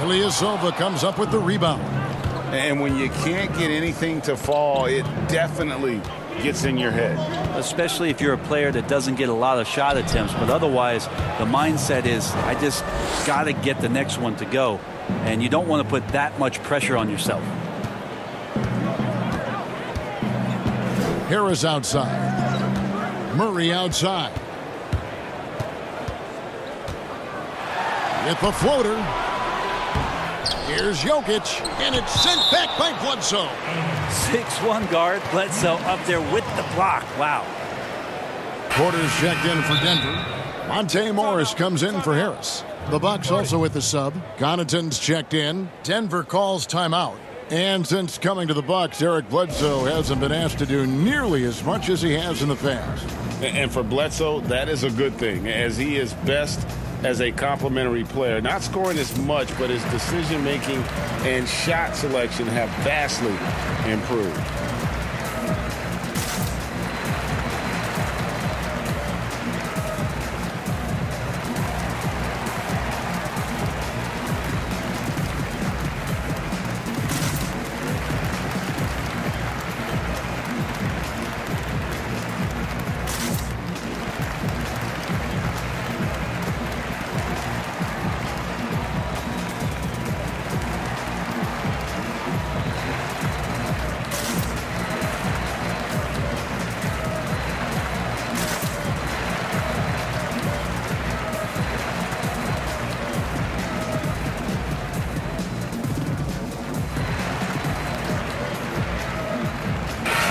S2: Ilyasova comes up with the rebound.
S3: And when you can't get anything to fall, it definitely gets in your head.
S1: Especially if you're a player that doesn't get a lot of shot attempts. But otherwise, the mindset is, I just got to get the next one to go. And you don't want to put that much pressure on yourself.
S2: Harris outside. Murray outside. With the floater. Here's Jokic, and it's sent back by Bledsoe.
S1: 6'1" guard, Bledsoe up there with the block. Wow.
S2: Porter's checked in for Denver. Monte Morris comes in for Harris. The Bucks also with the sub. Connaughton's checked in. Denver calls timeout. And since coming to the Bucks, Eric Bledsoe hasn't been asked to do nearly as much as he has in the past.
S3: And for Bledsoe, that is a good thing, as he is best as a complementary player. Not scoring as much, but his decision-making and shot selection have vastly improved.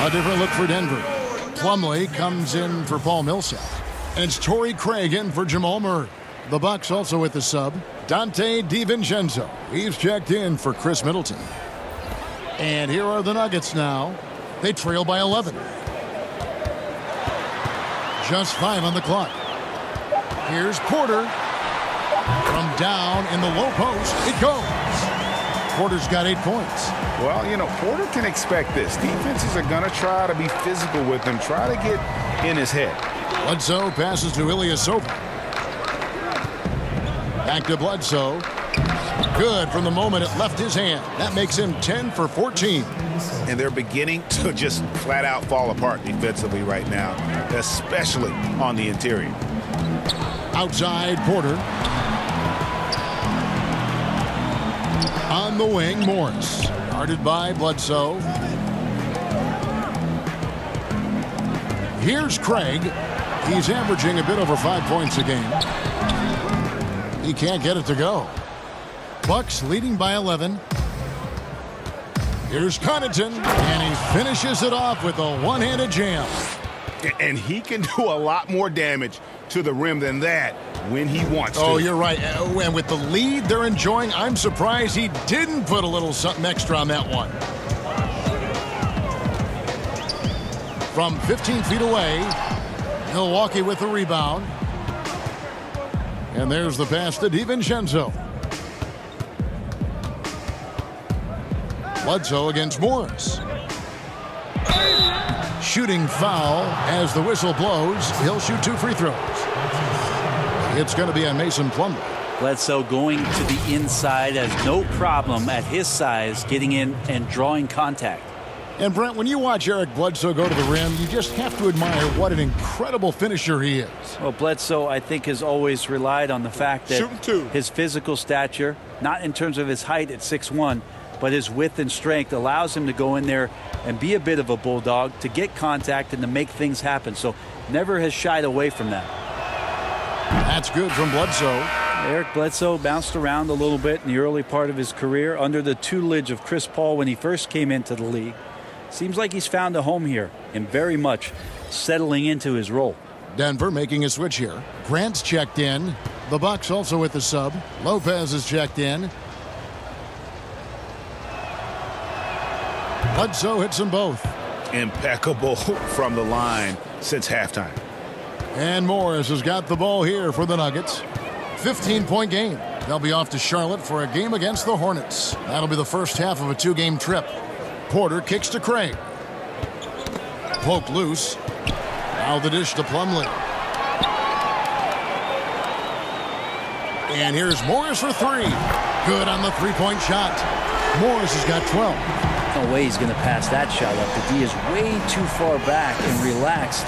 S2: A different look for Denver. Plumlee comes in for Paul Millsap. And it's Torrey Craig in for Jamal Murray. The Bucks also with the sub, Dante DiVincenzo. He's checked in for Chris Middleton. And here are the Nuggets now. They trail by 11. Just 5 on the clock. Here's Porter. From down in the low post, it goes. Porter's got 8 points.
S3: Well, you know, Porter can expect this. Defenses are going to try to be physical with him, try to get in his head.
S2: Bledsoe passes to Ilyasova. Back to Bledsoe. Good from the moment it left his hand. That makes him 10 for 14.
S3: And they're beginning to just flat out fall apart defensively right now, especially on the interior.
S2: Outside, Porter. On the wing, Morris. Guarded by Bledsoe. Here's Craig. He's averaging a bit over 5 points a game. He can't get it to go. Bucks leading by 11. Here's Connaughton, and he finishes it off with a one-handed jam.
S3: And he can do a lot more damage to the rim than that when he wants to.
S2: Oh, you're right. And with the lead they're enjoying, I'm surprised he didn't put a little something extra on that one. From 15 feet away, Milwaukee with the rebound. And there's the pass to DiVincenzo. Bledsoe against Morris. Shooting foul as the whistle blows. He'll shoot 2 free throws. It's going to be on Mason Plumlee.
S1: Bledsoe going to the inside has no problem at his size getting in and drawing contact.
S2: And Brent, when you watch Eric Bledsoe go to the rim, you just have to admire what an incredible finisher he is.
S1: Well, Bledsoe, I think, has always relied on the fact that his physical stature, not in terms of his height at 6'1", but his width and strength allows him to go in there and be a bit of a bulldog, to get contact and to make things happen. So never has shied away from that.
S2: That's good from Bledsoe.
S1: Eric Bledsoe bounced around a little bit in the early part of his career under the tutelage of Chris Paul when he first came into the league. Seems like he's found a home here and very much settling into his role.
S2: Denver making a switch here. Grant's checked in. The Bucks also with the sub. Lopez is checked in. Bledsoe hits them both.
S3: Impeccable from the line since halftime.
S2: And Morris has got the ball here for the Nuggets. 15-point game. They'll be off to Charlotte for a game against the Hornets. That'll be the first half of a 2-game trip. Porter kicks to Craig. Poked loose. Now the dish to Plumlee. And here's Morris for 3. Good on the 3-point shot. Morris has got 12.
S1: No way he's going to pass that shot up. The D is way too far back and relaxed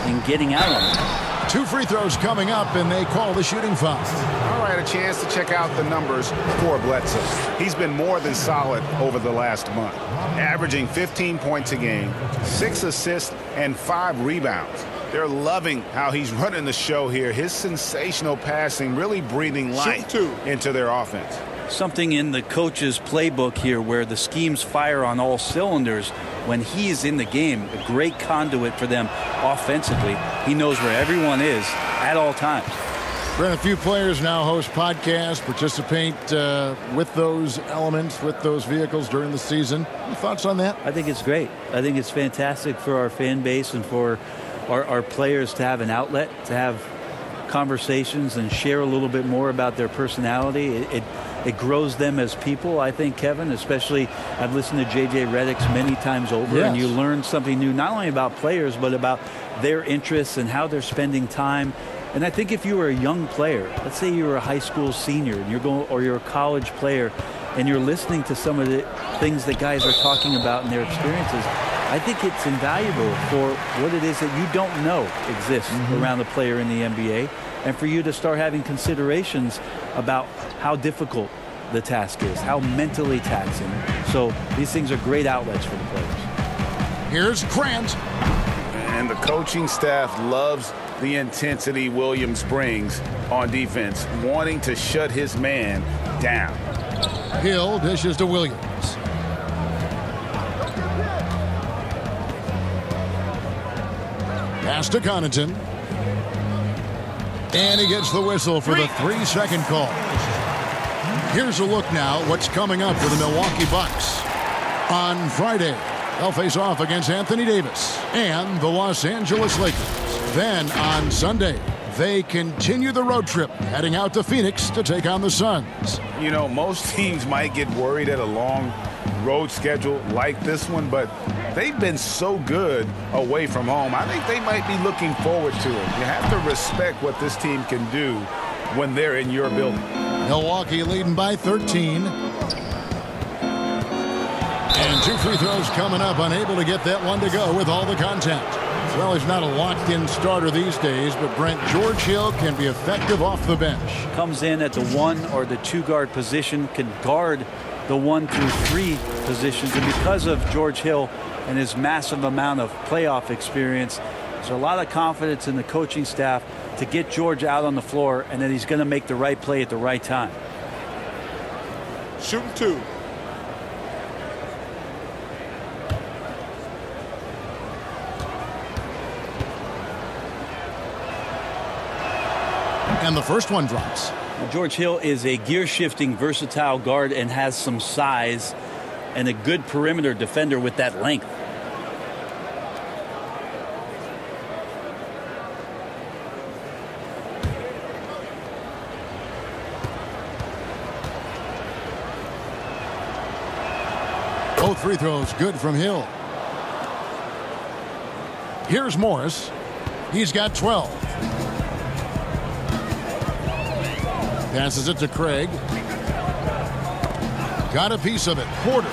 S1: in getting out on it.
S2: 2 free throws coming up, and they call the shooting foul.
S3: All right, a chance to check out the numbers for Bledsoe. He's been more than solid over the last month, averaging 15 points a game, 6 assists, and 5 rebounds. They're loving how he's running the show here. His sensational passing really breathing life into their offense.
S1: Something in the coach's playbook here where the schemes fire on all cylinders. When he is in the game, a great conduit for them offensively. He knows where everyone is at all times.
S2: Brent, a few players now host podcasts, participate with those elements, with those vehicles during the season. Any thoughts on that?
S1: I think it's great. I think it's fantastic for our fan base and for our players to have an outlet, to have conversations and share a little bit more about their personality. It grows them as people, I think, Kevin, especially I've listened to J.J. Redick's many times over,
S2: yes.
S1: And you learn something new, not only about players, but about their interests and how they're spending time. And I think if you were a young player, let's say you were a high school senior and you're a college player and you're listening to some of the things that guys are talking about in their experiences, I think it's invaluable for what it is that you don't know exists around a player in the NBA, and for you to start having considerations about how difficult the task is, how mentally taxing. So these things are great outlets for the players.
S2: Here's Grant.
S3: And the coaching staff loves the intensity Williams brings on defense, wanting to shut his man down.
S2: Hill dishes to Williams. Pass to Connaughton. And he gets the whistle for the 3-second call. Here's a look now what's coming up for the Milwaukee Bucks. On Friday, they'll face off against Anthony Davis and the Los Angeles Lakers. Then on Sunday, they continue the road trip, heading out to Phoenix to take on the Suns.
S3: You know, most teams might get worried at a long road schedule like this one, but they've been so good away from home. I think they might be looking forward to it. You have to respect what this team can do when they're in your building.
S2: Milwaukee leading by 13. And 2 free throws coming up, unable to get that one to go with all the contact. Well, he's not a locked-in starter these days, but Brent, George Hill can be effective off the bench.
S1: Comes in at the 1 or the 2 guard position, can guard the 1 through 3 positions, and because of George Hill and his massive amount of playoff experience, there's a lot of confidence in the coaching staff to get George out on the floor, and that he's going to make the right play at the right time.
S4: Shooting 2.
S2: And the first one drops.
S1: George Hill is a gear-shifting, versatile guard and has some size and a good perimeter defender with that length.
S2: Both free throws good from Hill. Here's Morris. He's got 12. Passes it to Craig. Got a piece of it. Porter.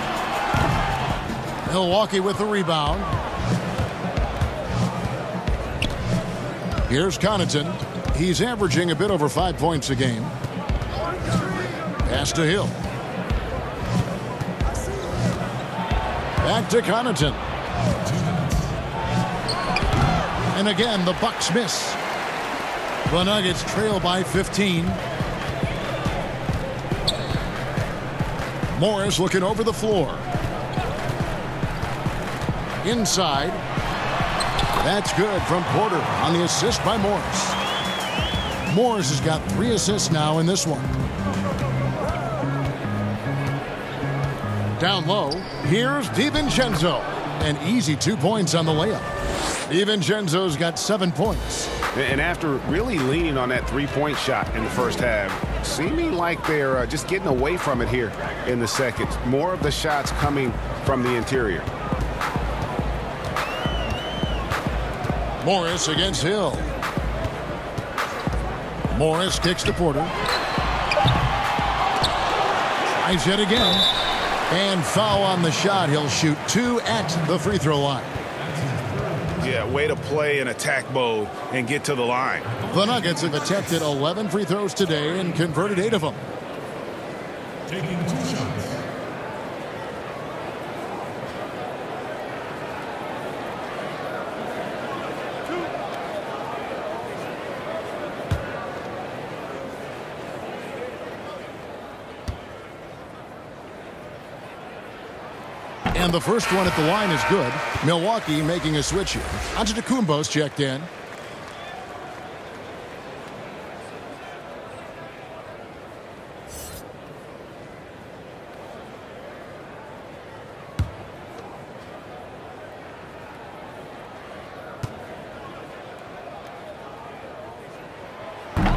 S2: Milwaukee with the rebound. Here's Connaughton. He's averaging a bit over 5 points a game. Pass to Hill. Back to Connaughton. And again, the Bucks miss. The Nuggets trail by 15. Morris looking over the floor. Inside. That's good from Porter on the assist by Morris. Morris has got 3 assists now in this one. Down low, here's DiVincenzo. An easy 2 points on the layup. DiVincenzo's got 7 points.
S3: And after really leaning on that three-point shot in the first half, seeming like they're just getting away from it here in the second. More of the shots coming from the interior.
S2: Morris against Hill. Morris kicks to Porter. Tries yet again. And foul on the shot. He'll shoot 2 at the free throw line.
S3: Yeah, way to play an attack mode and get to the line.
S2: The Nuggets have attempted 11 free throws today and converted 8 of them.
S6: Taking 2 shots.
S2: And the first one at the line is good. Milwaukee making a switch here. Antetokounmpo's checked in.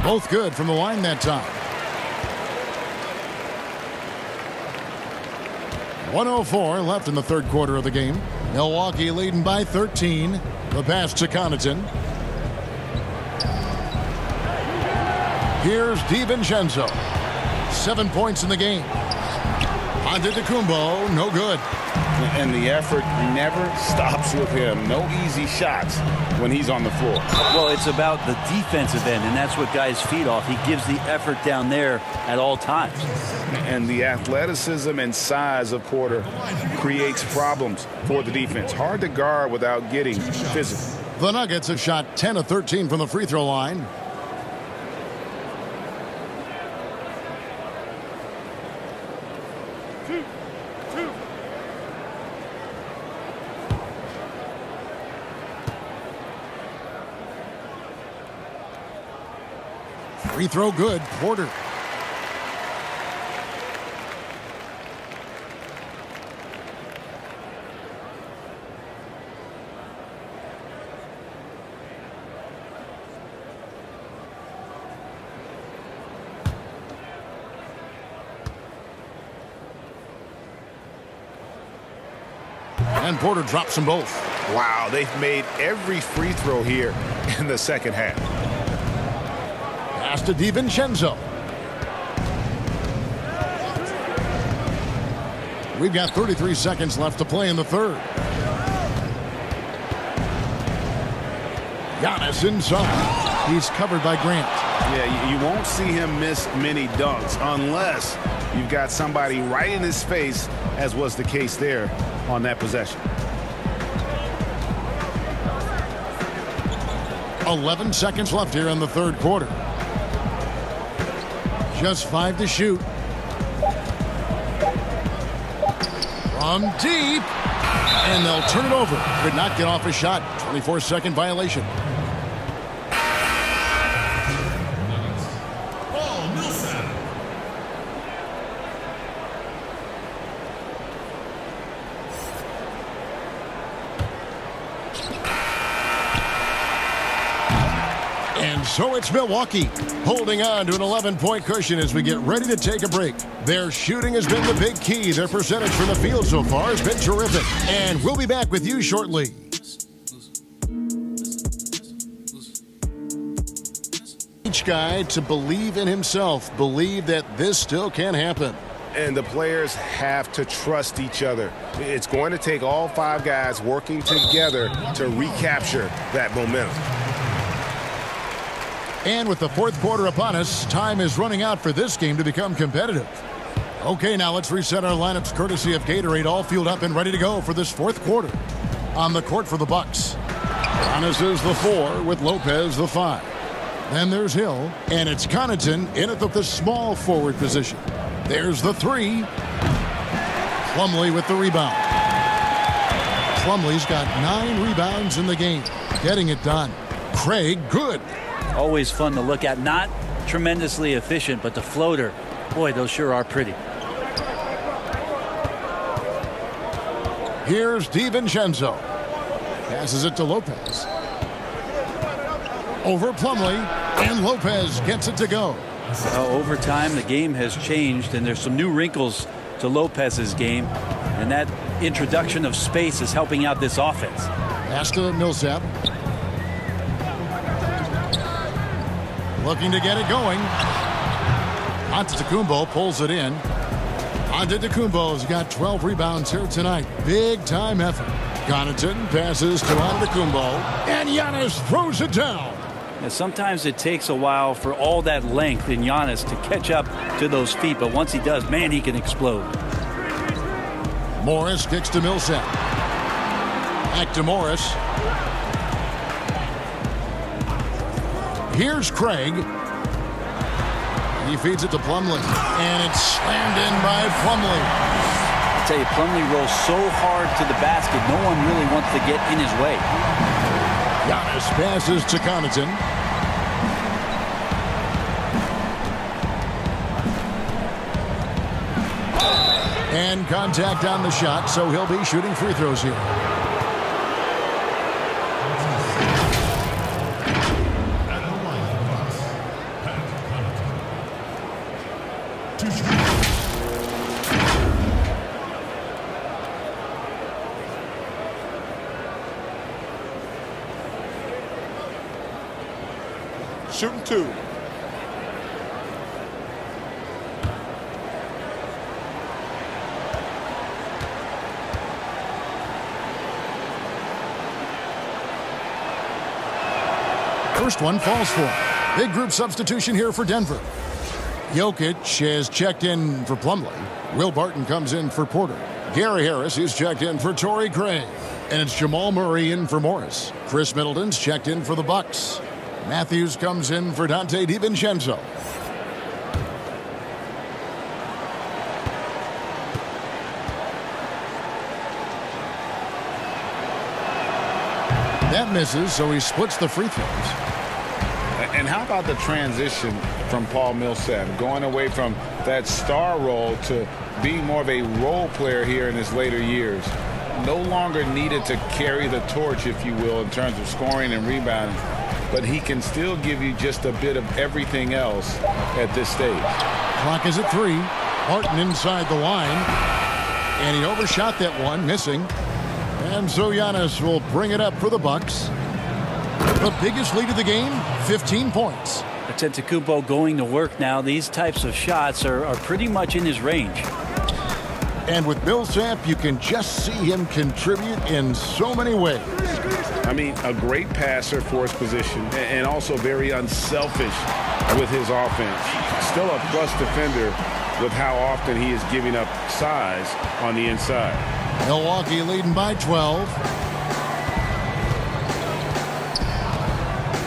S2: Both good from the line that time. 1:04 left in the third quarter of the game. Milwaukee leading by 13. The pass to Connaughton. Here's DiVincenzo. 7 points in the game. Antetokounmpo, no good.
S3: And the effort never stops with him. No easy shots when he's on the floor.
S1: Well, it's about the defensive end, and that's what guys feed off. He gives the effort down there at all times.
S3: And the athleticism and size of Porter creates problems for the defense. Hard to guard without getting physical.
S2: The Nuggets have shot 10 of 13 from the free throw line. Free throw good, Porter. And Porter drops them both.
S3: Wow, they've made every free throw here in the second half.
S2: Pass to DiVincenzo. We've got 33 seconds left to play in the third. Giannis inside. He's covered by Grant.
S3: Yeah, you won't see him miss many dunks unless you've got somebody right in his face, as was the case there on that possession.
S2: 11 seconds left here in the third quarter. Just 5 to shoot. From deep. And they'll turn it over. Could not get off a shot. 24-second violation. So it's Milwaukee holding on to an 11-point cushion as we get ready to take a break. Their shooting has been the big key. Their percentage from the field so far has been terrific. And we'll be back with you shortly. Each guy to believe in himself, believe that this still can happen.
S3: And the players have to trust each other. It's going to take all 5 guys working together to recapture that momentum.
S2: And with the fourth quarter upon us, time is running out for this game to become competitive. Okay, now let's reset our lineups courtesy of Gatorade, all fueled up and ready to go for this fourth quarter. On the court for the Bucks, Giannis is the 4 with Lopez the 5. Then there's Hill, and it's Connaughton in at the small forward position. There's the 3. Plumlee with the rebound. Plumlee's got 9 rebounds in the game, getting it done. Craig, good.
S1: Always fun to look at. Not tremendously efficient, but the floater, boy, those sure are pretty.
S2: Here's DiVincenzo. Passes it to Lopez. Over Plumlee, and Lopez gets it to go.
S1: Over time, the game has changed, and there's some new wrinkles to Lopez's game, and that introduction of space is helping out this offense.
S2: Pass to Millsap. Looking to get it going. Antetokounmpo pulls it in. Antetokounmpo's got 12 rebounds here tonight. Big time effort. Connaughton passes to Antetokounmpo, and Giannis throws it down.
S1: Now, sometimes it takes a while for all that length in Giannis to catch up to those feet, but once he does, man, he can explode.
S2: Morris kicks to Millsap. Back to Morris. Here's Craig. He feeds it to Plumlee, and it's slammed in by Plumlee.
S1: I tell you, Plumlee rolls so hard to the basket, no one really wants to get in his way.
S2: Giannis passes to Connaughton. And contact on the shot, so he'll be shooting free throws here.
S4: Shooting 2.
S2: First one falls for him. Big group substitution here for Denver. Jokic has checked in for Plumlee. Will Barton comes in for Porter. Gary Harris is checked in for Torrey Craig. And it's Jamal Murray in for Morris. Chris Middleton's checked in for the Bucks. Matthews comes in for Dante DiVincenzo. That misses, so he splits the free throws.
S3: And how about the transition from Paul Millsap, going away from that star role to being more of a role player here in his later years? No longer needed to carry the torch, if you will, in terms of scoring and rebounding, but he can still give you just a bit of everything else at this stage.
S2: Clock is at 3. Barton inside the line, and he overshot that one, missing. And so Giannis will bring it up for the Bucks. The biggest lead of the game, 15 points.
S1: Antetokounmpo going to work now. These types of shots are pretty much in his range.
S2: And with Millsap, you can just see him contribute in so many ways.
S3: I mean, a great passer for his position and also very unselfish with his offense. Still a plus defender with how often he is giving up size on the inside.
S2: Milwaukee leading by 12.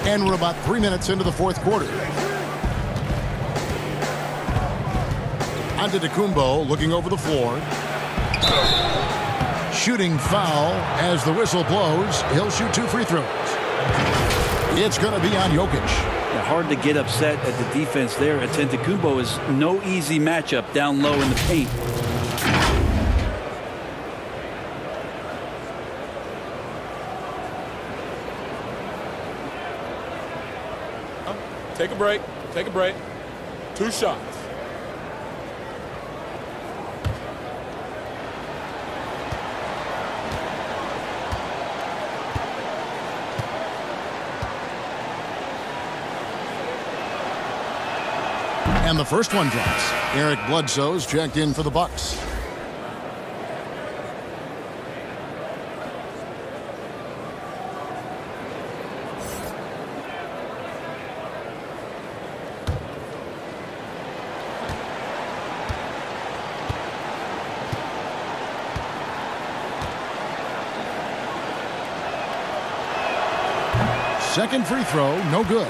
S2: And we're about 3 minutes into the fourth quarter. Antetokounmpo looking over the floor. Shooting foul as the whistle blows. He'll shoot 2 free throws. It's going to be on Jokic.
S1: Yeah, hard to get upset at the defense there. Antetokounmpo is no easy matchup down low in the paint.
S4: Take a break. Take a break. 2 shots.
S2: And the first one drops. Eric Bledsoe's checked in for the Bucks. Second free throw, no good.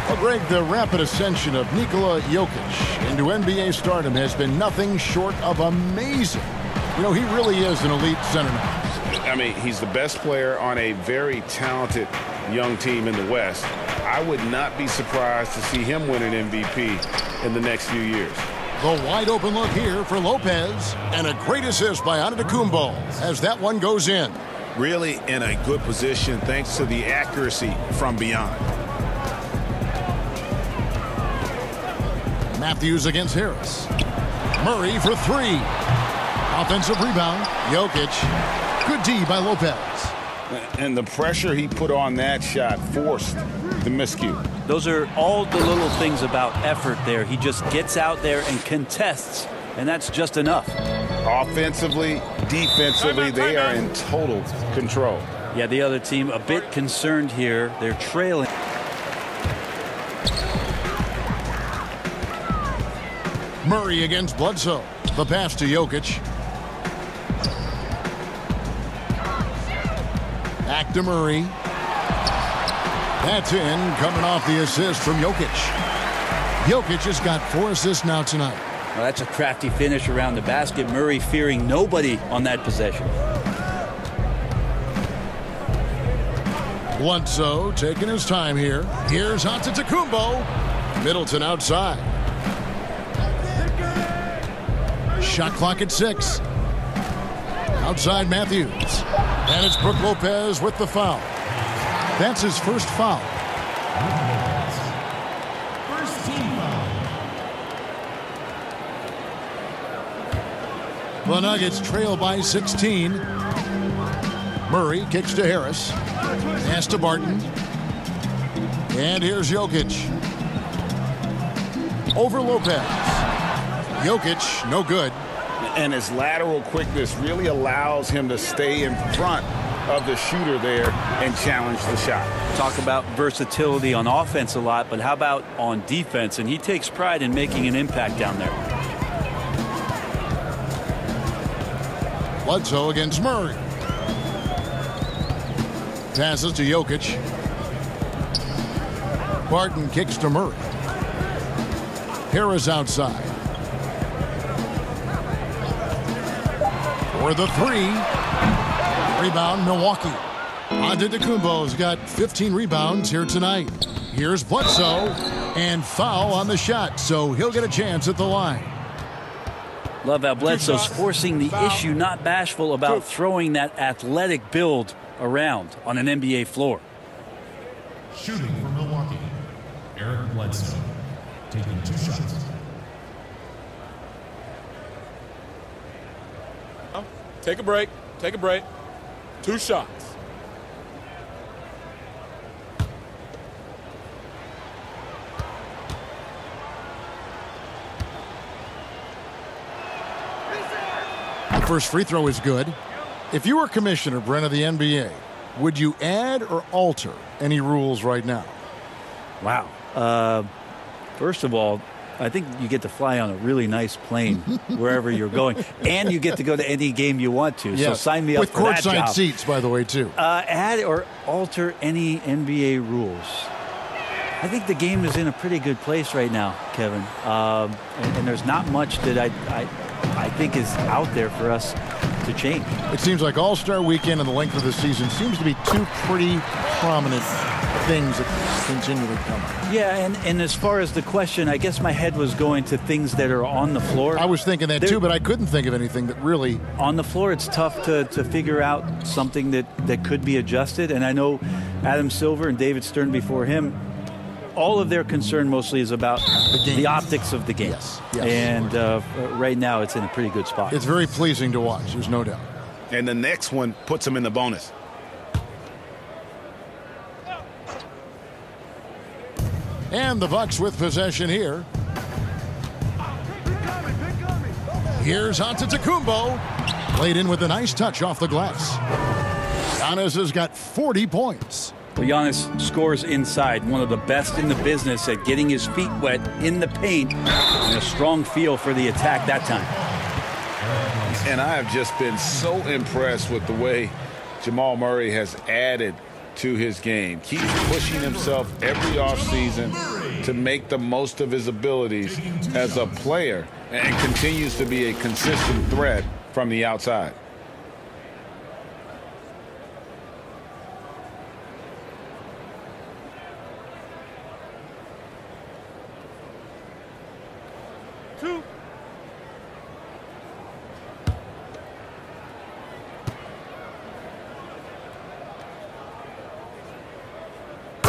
S2: Well, Greg, the rapid ascension of Nikola Jokic into NBA stardom has been nothing short of amazing. You know, he really is an elite center now.
S3: I mean, he's the best player on a very talented young team in the West. I would not be surprised to see him win an MVP in the next few years.
S2: The wide open look here for Lopez, and a great assist by Antetokounmpo as that one goes in.
S7: Really in a good position thanks to the accuracy from beyond.
S2: Matthews against Harris. Murray for 3. Offensive rebound. Jokic. Good D by Lopez.
S3: And the pressure he put on that shot forced the miscue.
S1: Those are all the little things about effort there. He just gets out there and contests, and that's just enough.
S3: Offensively, defensively, they are in total control.
S1: Yeah, the other team a bit concerned here. They're trailing.
S2: Murray against Bledsoe. The pass to Jokic. Back to Murray. That's in, coming off the assist from Jokic. Jokic has got 4 assists now tonight.
S1: Well, that's a crafty finish around the basket. Murray fearing nobody on that possession.
S2: Bledsoe taking his time here. Here's Antetokounmpo. Middleton outside. Shot clock at 6. Outside Matthews. And it's Brook Lopez with the foul. That's his first foul.
S6: First team foul.
S2: The Nuggets trail by 16. Murray kicks to Harris. Pass to Barton. And here's Jokic. over Lopez. Jokic, no good.
S3: And his lateral quickness really allows him to stay in front of the shooter there and challenge the shot.
S1: Talk about versatility on offense a lot, but how about on defense? And he takes pride in making an impact down there.
S2: Bledsoe against Murray. Passes to Jokic. Barton kicks to Murray. Harris outside. For the three. Rebound, Milwaukee. Antetokounmpo's got 15 rebounds here tonight. Here's Bledsoe, and foul on the shot, so he'll get a chance at the line.
S1: Love how Bledsoe's forcing the issue, not bashful about throwing that athletic build around on an NBA floor.
S6: Shooting for Milwaukee, Eric Bledsoe, taking 2 shots.
S4: Take a break. Take a break. 2 shots.
S2: The first free throw is good. If you were commissioner, Brent, of the NBA, would you add or alter any rules right now?
S1: Wow. First of all, I think you get to fly on a really nice plane wherever you're going, and you get to go to any game you want to.
S2: Yes.
S1: So sign me up
S2: with
S1: for that job.
S2: With courtside seats, by the way, too.
S1: Add or alter any NBA rules. I think the game is in a pretty good place right now, Kevin. And there's not much that I think is out there for us to change.
S2: It seems like All-Star Weekend and the length of the season seems to be 2 pretty prominent things that continually come up.
S1: Yeah, and as far as the question, I guess my head was going to things that are on the floor.
S2: I was thinking that too, but I couldn't think of anything that really...
S1: On the floor, it's tough to figure out something that could be adjusted. And I know Adam Silver and David Stern before him, all of their concern mostly is about the optics of the game.
S2: Yes.
S1: And right now, it's in a pretty good spot.
S2: It's very pleasing to watch, there's no doubt.
S7: And the next one puts him in the bonus.
S2: And the Bucks with possession here. Here's Antetokounmpo. Laid in with a nice touch off the glass. Giannis has got 40 points.
S1: Well, Giannis scores inside, one of the best in the business at getting his feet wet in the paint, and a strong feel for the attack that time.
S3: And I have just been so impressed with the way Jamal Murray has added to his game. Keeps pushing himself every offseason to make the most of his abilities as a player and continues to be a consistent threat from the outside.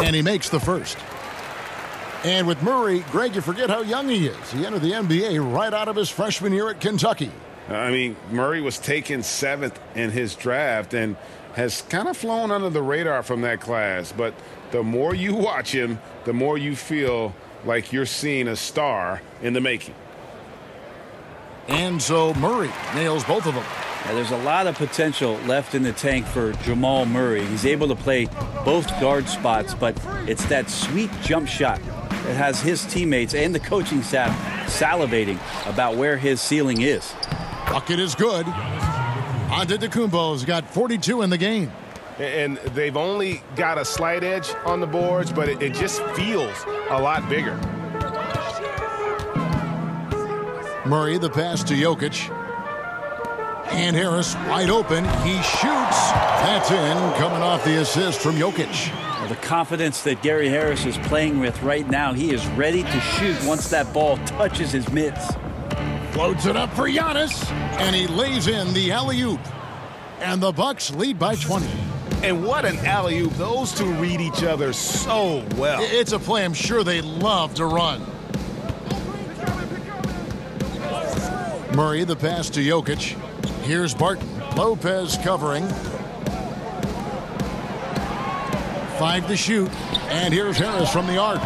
S2: And he makes the first. And with Murray, Greg, you forget how young he is. He entered the NBA right out of his freshman year at Kentucky.
S3: I mean, Murray was taken 7th in his draft and has kind of flown under the radar from that class. But the more you watch him, the more you feel like you're seeing a star in the making.
S2: And so Murray nails both of them.
S1: Yeah, there's a lot of potential left in the tank for Jamal Murray. He's able to play both guard spots, but it's that sweet jump shot that has his teammates and the coaching staff salivating about where his ceiling is.
S2: Bucket is good. Antetokounmpo's got 42 in the game.
S7: And they've only got a slight edge on the boards, but it just feels a lot bigger.
S2: Murray, the pass to Jokic. And Harris wide open. He shoots. That's in, coming off the assist from Jokic.
S1: Well, the confidence that Gary Harris is playing with right now, he is ready to shoot once that ball touches his mitts.
S2: Floats it up for Giannis, and he lays in the alley-oop. And the Bucks lead by 20.
S7: And what an alley-oop. Those two read each other so well.
S2: It's a play I'm sure they love to run. Murray, the pass to Jokic. Here's Barton. Lopez covering. 5 to shoot. And here's Harris from the arc.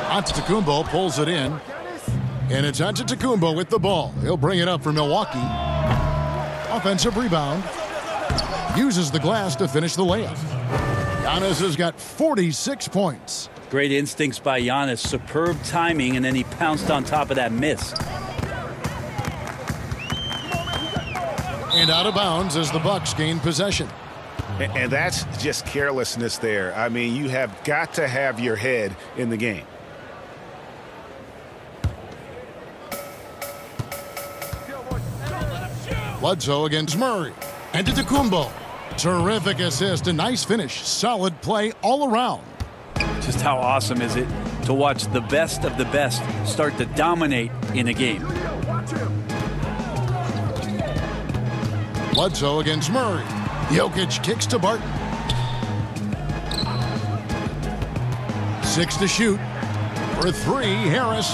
S2: Antetokounmpo pulls it in. And it's Antetokounmpo with the ball. He'll bring it up for Milwaukee. Offensive rebound. Uses the glass to finish the layup. Giannis has got 46 points.
S1: Great instincts by Giannis. Superb timing, and then he pounced on top of that miss.
S2: And out of bounds as the Bucks gain possession.
S7: And that's just carelessness there. I mean, you have got to have your head in the game.
S2: Bledsoe against Murray. Antetokounmpo. Terrific assist, a nice finish. Solid play all around.
S1: Just how awesome is it to watch the best of the best start to dominate in a game.
S2: Bledsoe against Murray. Jokic kicks to Barton. 6 to shoot. For 3, Harris.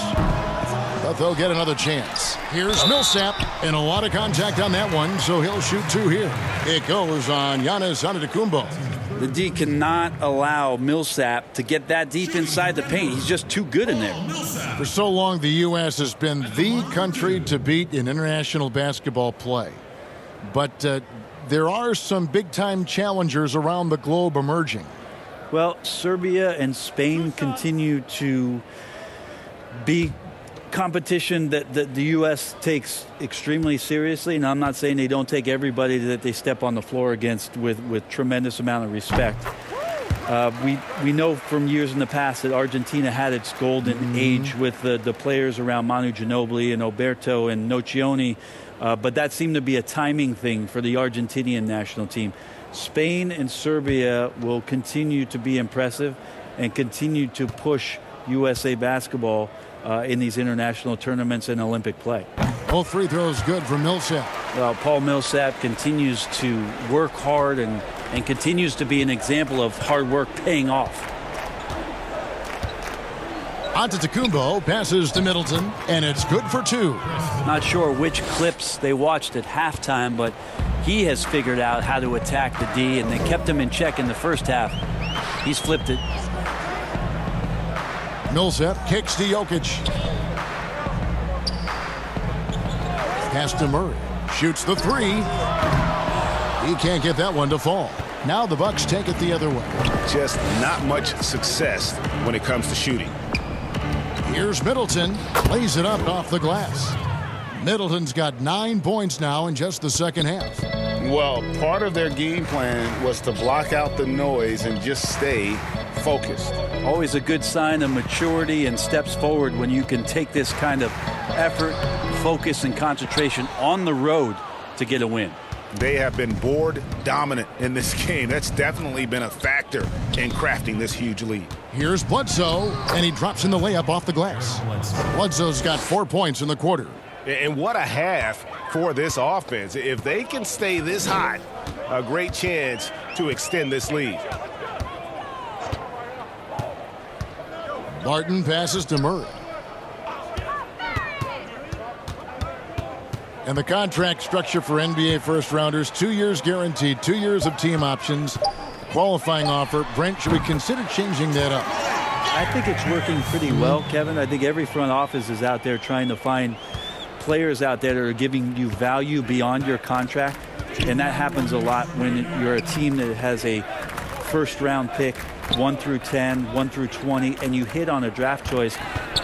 S2: But they'll get another chance. Here's Millsap, and a lot of contact on that one, so he'll shoot 2 here. It goes on Giannis Antetokounmpo.
S1: The D cannot allow Millsap to get that deep inside the paint. He's just too good in there.
S2: For so long, the U.S. has been the country to beat in international basketball play. But there are some big-time challengers around the globe emerging.
S1: Well, Serbia and Spain continue to be competition that the U.S. takes extremely seriously. And I'm not saying they don't take everybody that they step on the floor against with tremendous amount of respect. We know from years in the past that Argentina had its golden age with the players around Manu Ginobili and Oberto and Nocioni, but that seemed to be a timing thing for the Argentinian national team. Spain and Serbia will continue to be impressive and continue to push USA basketball in these international tournaments and Olympic play.
S2: Both free throws good for Millsap.
S1: Well, Paul Millsap continues to work hard and continues to be an example of hard work paying off.
S2: Antetokounmpo passes to Middleton, and it's good for 2.
S1: Not sure which clips they watched at halftime, but he has figured out how to attack the D, and they kept him in check in the first half. He's flipped it.
S2: Millsap kicks to Jokic. Pass to Murray. Shoots the 3. He can't get that one to fall. Now the Bucks take it the other way.
S7: Just not much success when it comes to shooting.
S2: Here's Middleton. Lays it up off the glass. Middleton's got 9 points now in just the second half.
S7: Well, part of their game plan was to block out the noise and just stay focused.
S1: Always a good sign of maturity and steps forward when you can take this kind of effort, focus, and concentration on the road to get a win.
S7: They have been board dominant in this game. That's definitely been a factor in crafting this huge lead.
S2: Here's Bledsoe, and he drops in the layup off the glass. Bledsoe's got 4 points in the quarter.
S7: And what a half for this offense. If they can stay this hot, a great chance to extend this lead.
S2: Barton passes to Murray. And the contract structure for NBA first-rounders, 2 years guaranteed, 2 years of team options, qualifying offer. Brent, should we consider changing that up?
S1: I think it's working pretty well, Kevin. I think every front office is out there trying to find players out there that are giving you value beyond your contract. And that happens a lot when you're a team that has a first-round pick, 1 through 10, 1 through 20, and you hit on a draft choice.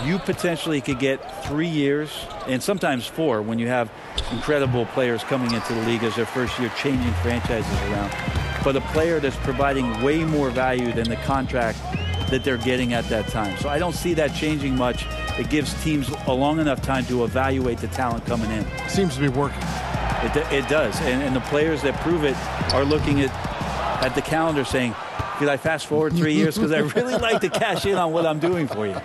S1: You potentially could get 3 years and sometimes 4 when you have incredible players coming into the league as their first year, changing franchises around. But a player that's providing way more value than the contract that they're getting at that time. So I don't see that changing much. It gives teams a long enough time to evaluate the talent coming in.
S2: Seems to be working.
S1: It does. And the players that prove it are looking at the calendar saying, could I fast forward 3 years? Because I really like to cash in on what I'm doing for you.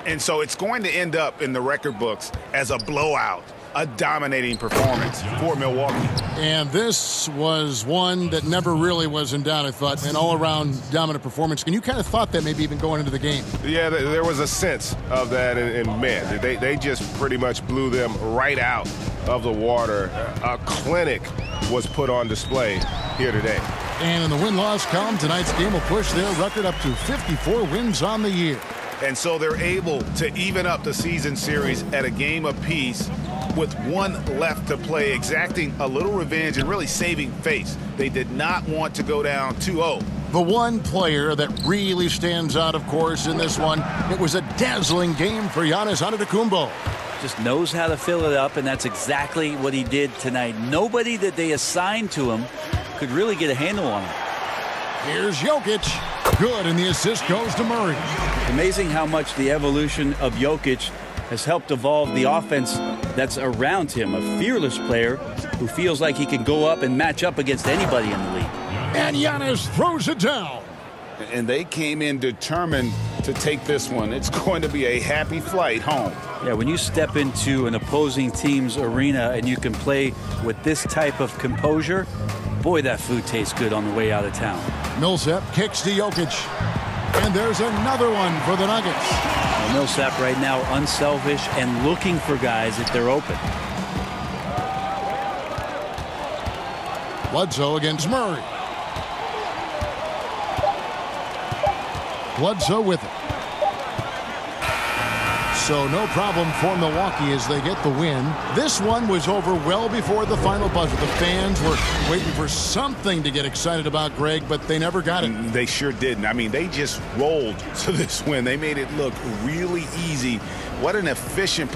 S7: And so it's going to end up in the record books as a blowout, a dominating performance for Milwaukee.
S2: And this was one that never really was in doubt, I thought, an all-around dominant performance. And you kind of thought that maybe even going into the game.
S7: Yeah, there was a sense of that, and man, they just pretty much blew them right out of the water. A clinic was put on display here today.
S2: And in the win-loss column, tonight's game will push their record up to 54 wins on the year.
S3: And so they're able to even up the season series at a game apiece with one left to play, exacting a little revenge and really saving face. They did not want to go down 2-0.
S2: The one player that really stands out, of course, in this one, it was a dazzling game for Giannis Antetokounmpo.
S1: Just knows how to fill it up, and that's exactly what he did tonight. Nobody that they assigned to him could really get a handle on him.
S2: Here's Jokic. Good, and the assist goes to Murray.
S1: Amazing how much the evolution of Jokic has helped evolve the offense that's around him. A fearless player who feels like he can go up and match up against anybody in the league.
S2: And Giannis throws it down.
S3: And they came in determined to take this one. It's going to be a happy flight home.
S1: Yeah, when you step into an opposing team's arena and you can play with this type of composure, boy, that food tastes good on the way out of town.
S2: Millsap kicks to Jokic. And there's another one for the Nuggets.
S1: Well, Millsap right now unselfish and looking for guys if they're open.
S2: Bledsoe against Murray. Bledsoe with it. So no problem for Milwaukee as they get the win. This one was over well before the final buzzer. The fans were waiting for something to get excited about, Greg, but they never got it.
S3: They sure didn't. I mean, they just rolled to this win. They made it look really easy. What an efficient